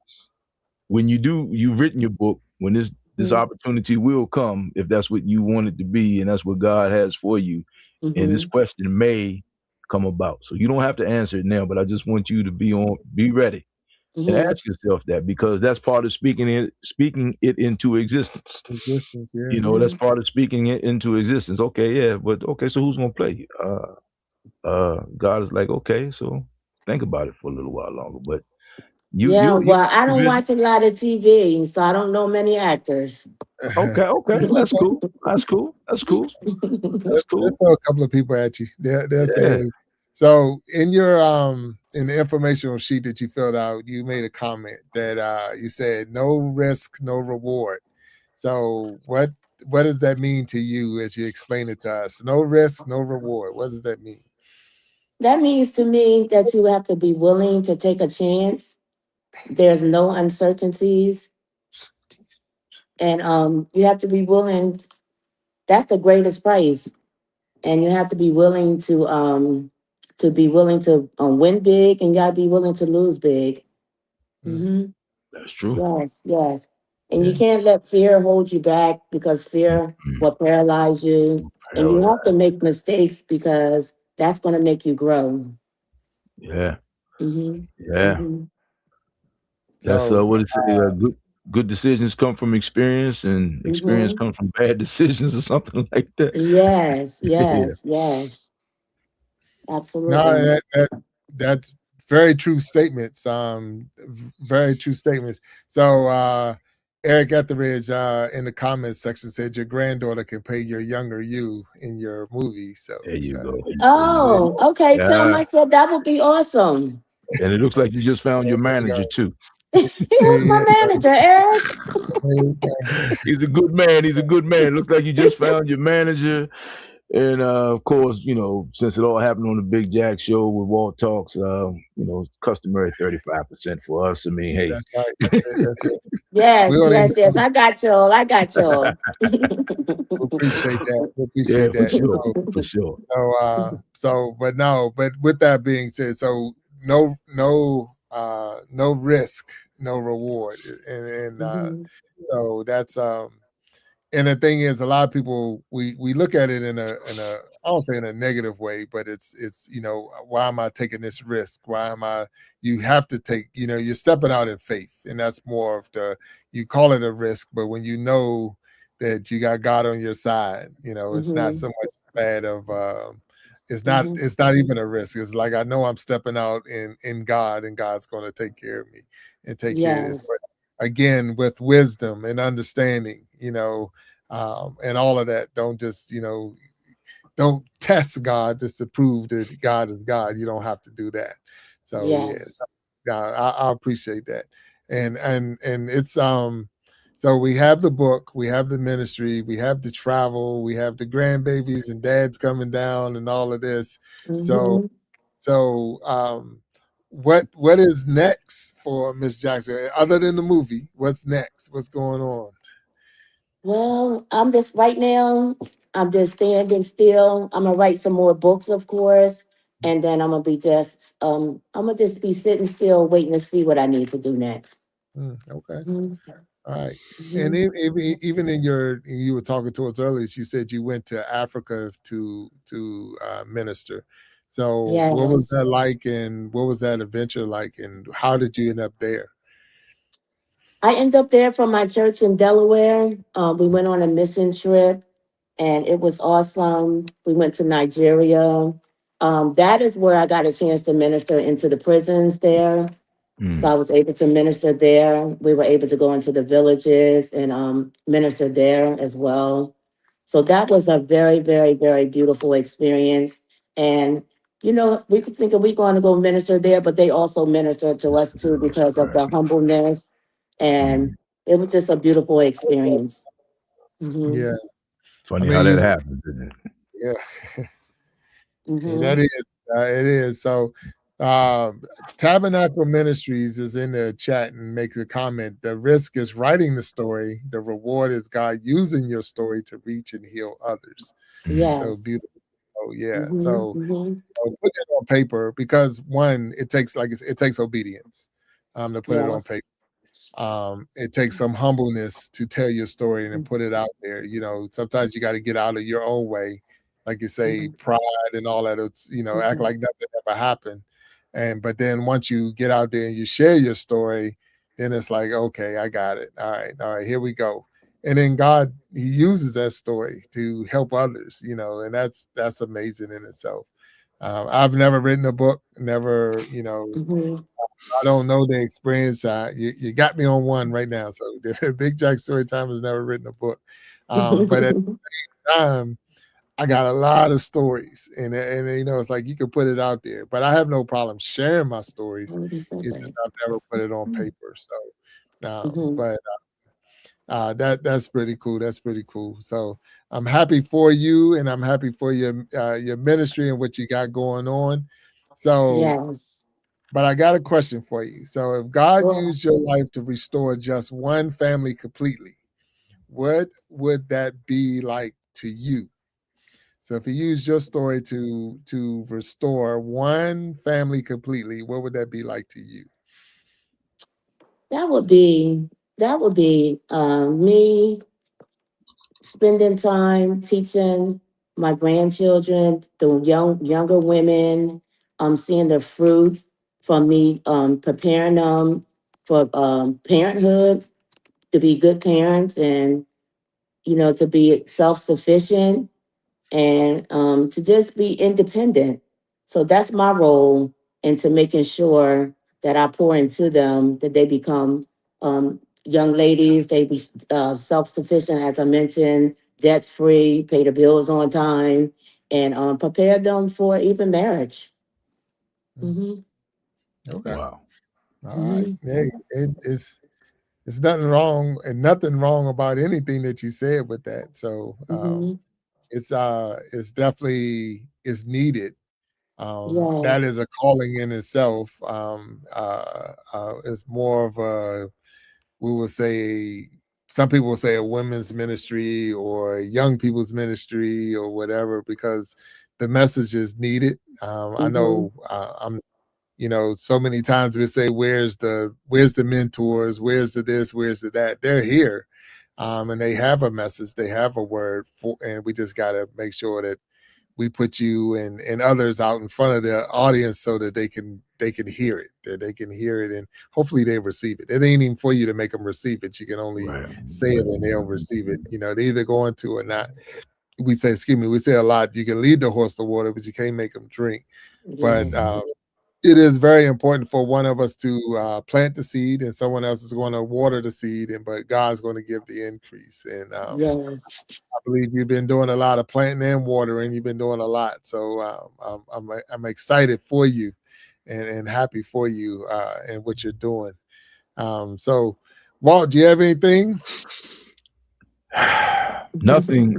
[SPEAKER 3] when you've written your book, when this opportunity will come, if that's what you want it to be, and that's what God has for you, and this
[SPEAKER 4] Mhm,
[SPEAKER 3] question may come about. So you don't have to answer it now, but I just want you to be ready and
[SPEAKER 4] mhm.
[SPEAKER 3] ask yourself that, because that's part of speaking it into existence.
[SPEAKER 2] Resistance, yeah.
[SPEAKER 3] That's
[SPEAKER 4] Mhm.
[SPEAKER 3] part of speaking it into existence. Okay, yeah, but okay, so who's gonna play you? God is like, okay, so think about it for a little while longer, but
[SPEAKER 4] Yeah,
[SPEAKER 3] you'll
[SPEAKER 4] well, I
[SPEAKER 3] be
[SPEAKER 4] don't
[SPEAKER 3] ready.
[SPEAKER 4] watch a lot of TV, so I don't know many actors.
[SPEAKER 3] Okay, okay,
[SPEAKER 2] It's
[SPEAKER 3] that's
[SPEAKER 2] okay.
[SPEAKER 3] cool. That's cool. That's cool. That's
[SPEAKER 2] They'll
[SPEAKER 3] cool.
[SPEAKER 2] throw a couple of people at you. They'll say,
[SPEAKER 3] Yeah,
[SPEAKER 2] hey. So in the informational sheet that you filled out, you made a comment that you said no risk, no reward. So what does that mean to you as you explain it to us? No risk, no reward. What does that mean?
[SPEAKER 4] That means to me that you have to be willing to take a chance. There's no uncertainties, and you have to be willing. That's the greatest price, and you have to be willing to win big, and you gotta be willing to lose big.
[SPEAKER 2] Mm,
[SPEAKER 4] Hmm.
[SPEAKER 3] that's true.
[SPEAKER 4] Yes, yes, and you
[SPEAKER 2] yeah,
[SPEAKER 4] can't let fear hold you back, because fear
[SPEAKER 3] Mm,
[SPEAKER 4] will paralyze you, and you have to
[SPEAKER 3] paralyzed.
[SPEAKER 4] make mistakes because that's going to make you grow.
[SPEAKER 3] Yeah,
[SPEAKER 4] Hmm.
[SPEAKER 3] yeah.
[SPEAKER 4] Hmm.
[SPEAKER 3] That's
[SPEAKER 2] so
[SPEAKER 3] what it say. Good decisions come from experience, and experience
[SPEAKER 4] Hmm.
[SPEAKER 3] comes from bad decisions, or something like that.
[SPEAKER 4] Yes,
[SPEAKER 3] Yeah,
[SPEAKER 4] yes, yes,
[SPEAKER 2] no,
[SPEAKER 4] absolutely.
[SPEAKER 2] that's very true statements. Very true statements. So Eric Etheridge in the comments section said your granddaughter can play your younger you in your movie. So
[SPEAKER 3] there you go. There you go.
[SPEAKER 4] Oh, okay. Tell
[SPEAKER 3] Yeah,
[SPEAKER 4] myself that would be awesome.
[SPEAKER 3] and it looks like you just found your
[SPEAKER 2] there you
[SPEAKER 3] manager
[SPEAKER 2] go.
[SPEAKER 3] too.
[SPEAKER 4] Who's my manager, Eric?
[SPEAKER 2] There you go.
[SPEAKER 3] He's a good man. He's a good man. Looks like you just found your manager. And of course, since it all happened on the Big Jack show with Walt Talks, customary 35% for us. I mean, hey.
[SPEAKER 2] That's right. That's it. That's it. We
[SPEAKER 4] Yes,
[SPEAKER 2] don't even
[SPEAKER 4] yes, yes. I got y'all. I got y'all.
[SPEAKER 2] appreciate that. We
[SPEAKER 3] Yeah,
[SPEAKER 2] appreciate
[SPEAKER 3] for
[SPEAKER 2] that.
[SPEAKER 3] sure. For sure.
[SPEAKER 2] But with that being said, so no risk, no reward. And
[SPEAKER 4] Mhm,
[SPEAKER 2] so that's and the thing is, a lot of people we look at it in a I don't say in a negative way, but it's why am I taking this risk? Why am I? You have to take, you're stepping out in faith, and that's more of you call it a risk, but when you know that you got God on your side, it's not
[SPEAKER 4] mhm,
[SPEAKER 2] so much bad of
[SPEAKER 4] mhm.
[SPEAKER 2] it's not even a risk. It's like I know I'm stepping out in God, and God's going to take care of me and take care of this.
[SPEAKER 4] Yes,
[SPEAKER 2] But again, with wisdom and understanding, and all of that. Don't just, don't test God just to prove that God is God. You don't have to do that. So yes,
[SPEAKER 4] yes.
[SPEAKER 2] yeah, I appreciate that. And it's so we have the book, we have the ministry, we have the travel, we have the grandbabies and dads coming down and all of this. So
[SPEAKER 4] Mhm.
[SPEAKER 2] so what is next for Miss Jackson other than the movie? What's next? What's going on?
[SPEAKER 4] Well, I'm just right now, I'm just standing still. I'm gonna write some more books, of course, and then I'm gonna just be sitting still, waiting to see what I need to do next.
[SPEAKER 2] Okay.
[SPEAKER 4] Mhm,
[SPEAKER 2] All right. And
[SPEAKER 4] mhm.
[SPEAKER 2] even in you were talking to us earlier, you said you went to Africa to minister. So what was that
[SPEAKER 4] Yes.
[SPEAKER 2] like, and what was that adventure like, and how did you end up there?
[SPEAKER 4] I ended up there from my church in Delaware. We went on a mission trip and it was awesome. We went to Nigeria. That is where I got a chance to minister into the prisons there. So I
[SPEAKER 3] Mm.
[SPEAKER 4] was able to minister there. We were able to go into the villages and minister there as well. So that was a very, very, very beautiful experience. And we could think of we going to go minister there, but they also ministered to us too because of
[SPEAKER 3] Right.
[SPEAKER 4] the humbleness, and
[SPEAKER 3] Mm.
[SPEAKER 4] it was just a beautiful experience. Hmm.
[SPEAKER 2] Yeah. I
[SPEAKER 3] Funny how that
[SPEAKER 2] mean,
[SPEAKER 3] happens, isn't it?
[SPEAKER 2] yeah, yeah,
[SPEAKER 4] Hmm.
[SPEAKER 2] that is it is. So um Tabernacle Ministries is in the chat and makes a comment. The risk is writing the story. The reward is God using your story to reach and heal others.
[SPEAKER 3] Mm.
[SPEAKER 2] So
[SPEAKER 4] Yes.
[SPEAKER 2] beautiful. Oh yeah.
[SPEAKER 4] Hmm. Hmm.
[SPEAKER 2] Put it on paper because one, it takes it takes obedience to put it on
[SPEAKER 4] Yes.
[SPEAKER 2] paper. It takes some humbleness to tell your story and then put it out there. Sometimes you got to get out of your own way, like you say,
[SPEAKER 4] Hmm.
[SPEAKER 2] pride and all that. It's act like nothing ever happened, but then once you get out there and you share your story, then it's like, okay, I got it. All right, here we go. And then God, He uses that story to help others, and that's amazing in itself. I've never written a book, never,
[SPEAKER 4] Hmm.
[SPEAKER 2] I don't know the experience. You got me on one right now. So the Big Jack Storytime has never written a book, but at the time, I got a lot of stories, and it's like you can put it out there. But I have no problem sharing my stories.
[SPEAKER 4] Oh, he's so
[SPEAKER 2] It's just
[SPEAKER 4] great.
[SPEAKER 2] I've never put it on paper. So,
[SPEAKER 4] Hmm.
[SPEAKER 2] but that's pretty cool. That's pretty cool. So I'm happy for you, and I'm happy for your ministry and what you got going on. So
[SPEAKER 4] Yes.
[SPEAKER 2] but I got a question for you. So, if God
[SPEAKER 4] Sure.
[SPEAKER 2] used your life to restore just one family completely, what would that be like to you? So, if He used your story to restore one family completely, what would that be like to you?
[SPEAKER 4] That would be me spending time teaching my grandchildren, the younger women, seeing the fruit from me, preparing them for parenthood, to be good parents, and to be self-sufficient, and to just be independent. So that's my role into making sure that I pour into them, that they become young ladies, they be self sufficient, as I mentioned, debt free, pay the bills on time, and prepare them for even marriage.
[SPEAKER 2] Mm,
[SPEAKER 4] Hmm.
[SPEAKER 2] okay.
[SPEAKER 3] Wow.
[SPEAKER 2] All right.
[SPEAKER 4] Hmm.
[SPEAKER 2] Hey, it's nothing wrong and nothing wrong about anything that you said with that. So
[SPEAKER 4] Hmm.
[SPEAKER 2] it's definitely is needed. That
[SPEAKER 4] Yes.
[SPEAKER 2] is a calling in itself. It's more of a, we will say, some people will say a women's ministry or young people's ministry or whatever, because the message is needed. I know I'm, so many times we say, where's the mentors, where's the this, where's the that? They're here, and they have a message, they have a word for, and we just got to make sure that we put you and others out in front of the audience so that they can hear it, that they can hear it, and hopefully they receive it. It ain't even for you to make them receive it. You can only say it and they'll receive it. They either going to or not. We say, we say a lot, you can lead the horse to water, but you can't make them drink. But it is very important for one of us to plant the seed, and someone else is going to water the seed, but God's going to give the increase. And
[SPEAKER 4] Yes.
[SPEAKER 2] I believe you've been doing a lot of planting and watering. You've been doing a lot, so I'm excited for you, and happy for you and what you're doing. So, Walt, do you have anything?
[SPEAKER 3] Nothing.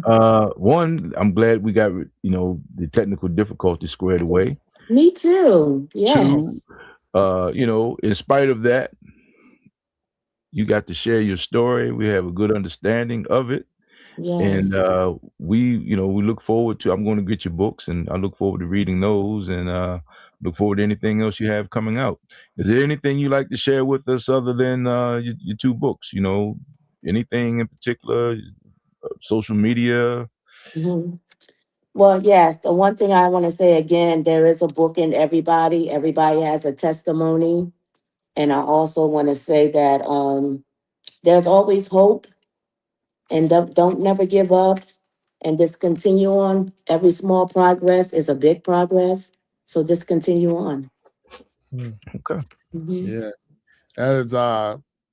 [SPEAKER 3] One, I'm glad we got the technical difficulty squared away.
[SPEAKER 4] Me too.
[SPEAKER 3] Two,
[SPEAKER 4] Yes.
[SPEAKER 3] in spite of that, you got to share your story. We have a good understanding of it. And
[SPEAKER 4] Yes.
[SPEAKER 3] we look forward to, I'm going to get your books, and I look forward to reading those, and look forward to anything else you have coming out. Is there anything you like to share with us other than your two books? Anything in particular, social media?
[SPEAKER 4] Mhm. Well, yes, the one thing I want to say again, there is a book in everybody. Everybody has a testimony. And I also want to say that there's always hope, and don't never give up, and just continue on. Every small progress is a big progress. So just continue on.
[SPEAKER 3] Okay.
[SPEAKER 2] Yeah, that is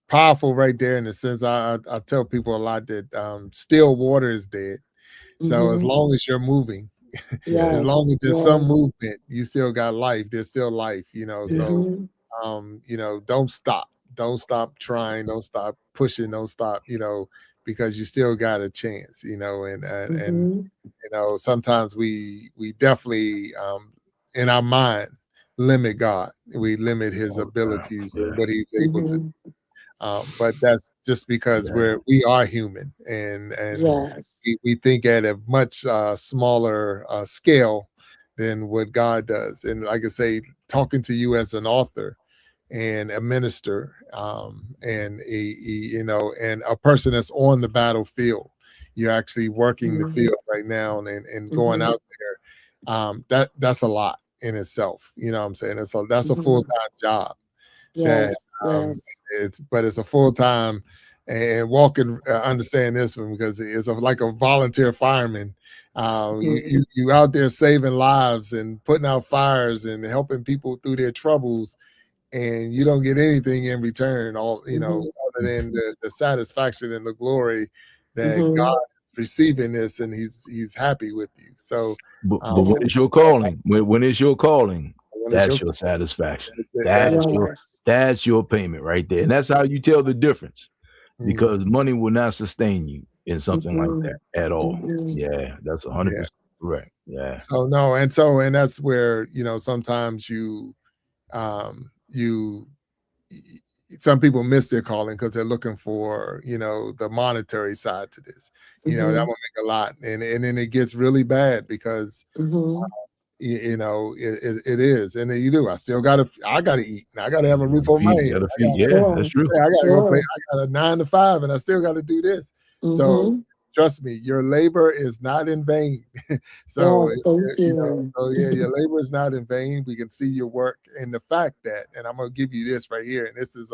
[SPEAKER 2] powerful right there, in the sense I tell people a lot that still water is dead. So as long as you're moving, as long
[SPEAKER 4] Yes.
[SPEAKER 2] as there's some
[SPEAKER 4] Yes.
[SPEAKER 2] movement, you still got life. There's still life, So don't stop. Don't stop trying. Don't stop pushing. Don't stop, because you still got a chance, and sometimes we definitely in our mind limit God. We limit his abilities and what he's able to. But that's just because we are human, and
[SPEAKER 4] Yes.
[SPEAKER 2] we think at a much smaller scale than what God does. And like I say, talking to you as an author and a minister, and and a person that's on the battlefield, you're actually working the field right now, and going out there. That's a lot in itself. You know what I'm saying? That's a full-time job. That
[SPEAKER 4] Yes. Yes.
[SPEAKER 2] it's a full-time, and walking understand this one, because it's like a volunteer fireman. You out there saving lives and putting out fires and helping people through their troubles, and you don't get anything in return, other than the satisfaction and the glory that God is receiving this, and he's happy with you. So
[SPEAKER 3] But when it's your calling, when it's your calling, that's your satisfaction. That's your payment right there. And that's how you tell the difference, because money will not sustain you in something like that at all. Yeah, that's 100% correct. Yeah.
[SPEAKER 2] So no, and that's where, sometimes you some people miss their calling because they're looking for, the monetary side to this. That will make a lot. And then it gets really bad, because it is. And then you do. I gotta eat. And I gotta have a roof over my head.
[SPEAKER 3] Yeah, that's true.
[SPEAKER 2] I gotta go play. I got a 9 to 5, and I still gotta do this. So trust me, your labor is not in vain. So
[SPEAKER 4] Yes, thank you.
[SPEAKER 2] your labor is not in vain. We can see your work, and the fact that, and I'm gonna give you this right here, and this is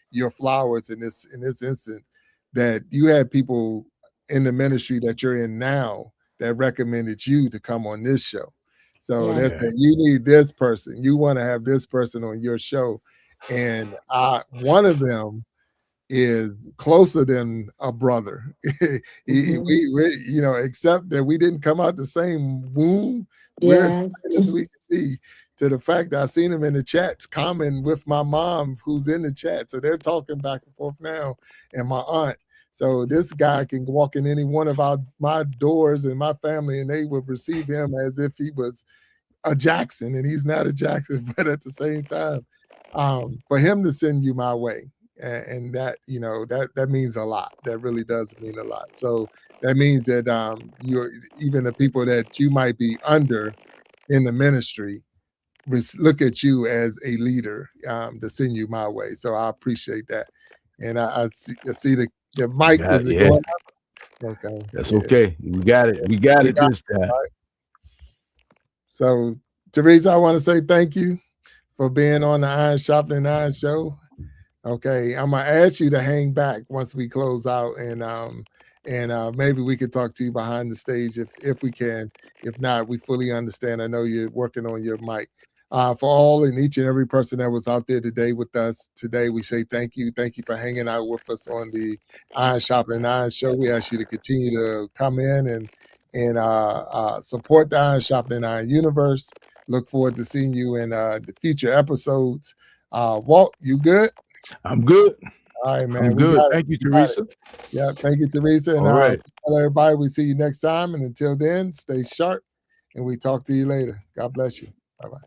[SPEAKER 2] your flowers in this instant, that you had people in the ministry that you're in now that recommended you to come on this show. So they're saying, you need this person. You want to have this person on your show. And one of them is closer than a brother. We except that we didn't come out the same womb. We're as we can be, to the fact that I seen him in the chats commenting with my mom, who's in the chat. So they're talking back and forth now, and my aunt. So this guy can walk in any one of my doors and my family, and they would receive him as if he was a Jackson, and he's not a Jackson, but at the same time, for him to send you my way, and that, you know, that means a lot. That really does mean a lot. So that means that you're, even the people that you might be under in the ministry, look at you as a leader to send you my way. So I appreciate that. And I see the mic is it going up? Okay,
[SPEAKER 3] that's okay. We got it. We got it this time.
[SPEAKER 2] Right. So Teresa, I want to say thank you for being on the Iron Sharpening Iron Show. Okay, I'm gonna ask you to hang back once we close out, and maybe we could talk to you behind the stage if we can. If not, we fully understand. I know you're working on your mic. For all and each and every person that was out there today with us today, we say thank you. Thank you for hanging out with us on the Iron Sharpening Iron Show. We ask you to continue to come in and support the Iron Sharpening Iron universe. Look forward to seeing you in the future episodes. Walt, you good?
[SPEAKER 3] I'm good.
[SPEAKER 2] All right, man.
[SPEAKER 3] I'm good. Thank you, Teresa.
[SPEAKER 2] Yeah, thank you, Teresa. And
[SPEAKER 3] all right.
[SPEAKER 2] Tell everybody we see you next time. And until then, stay sharp, and we talk to you later. God bless you. Bye-bye.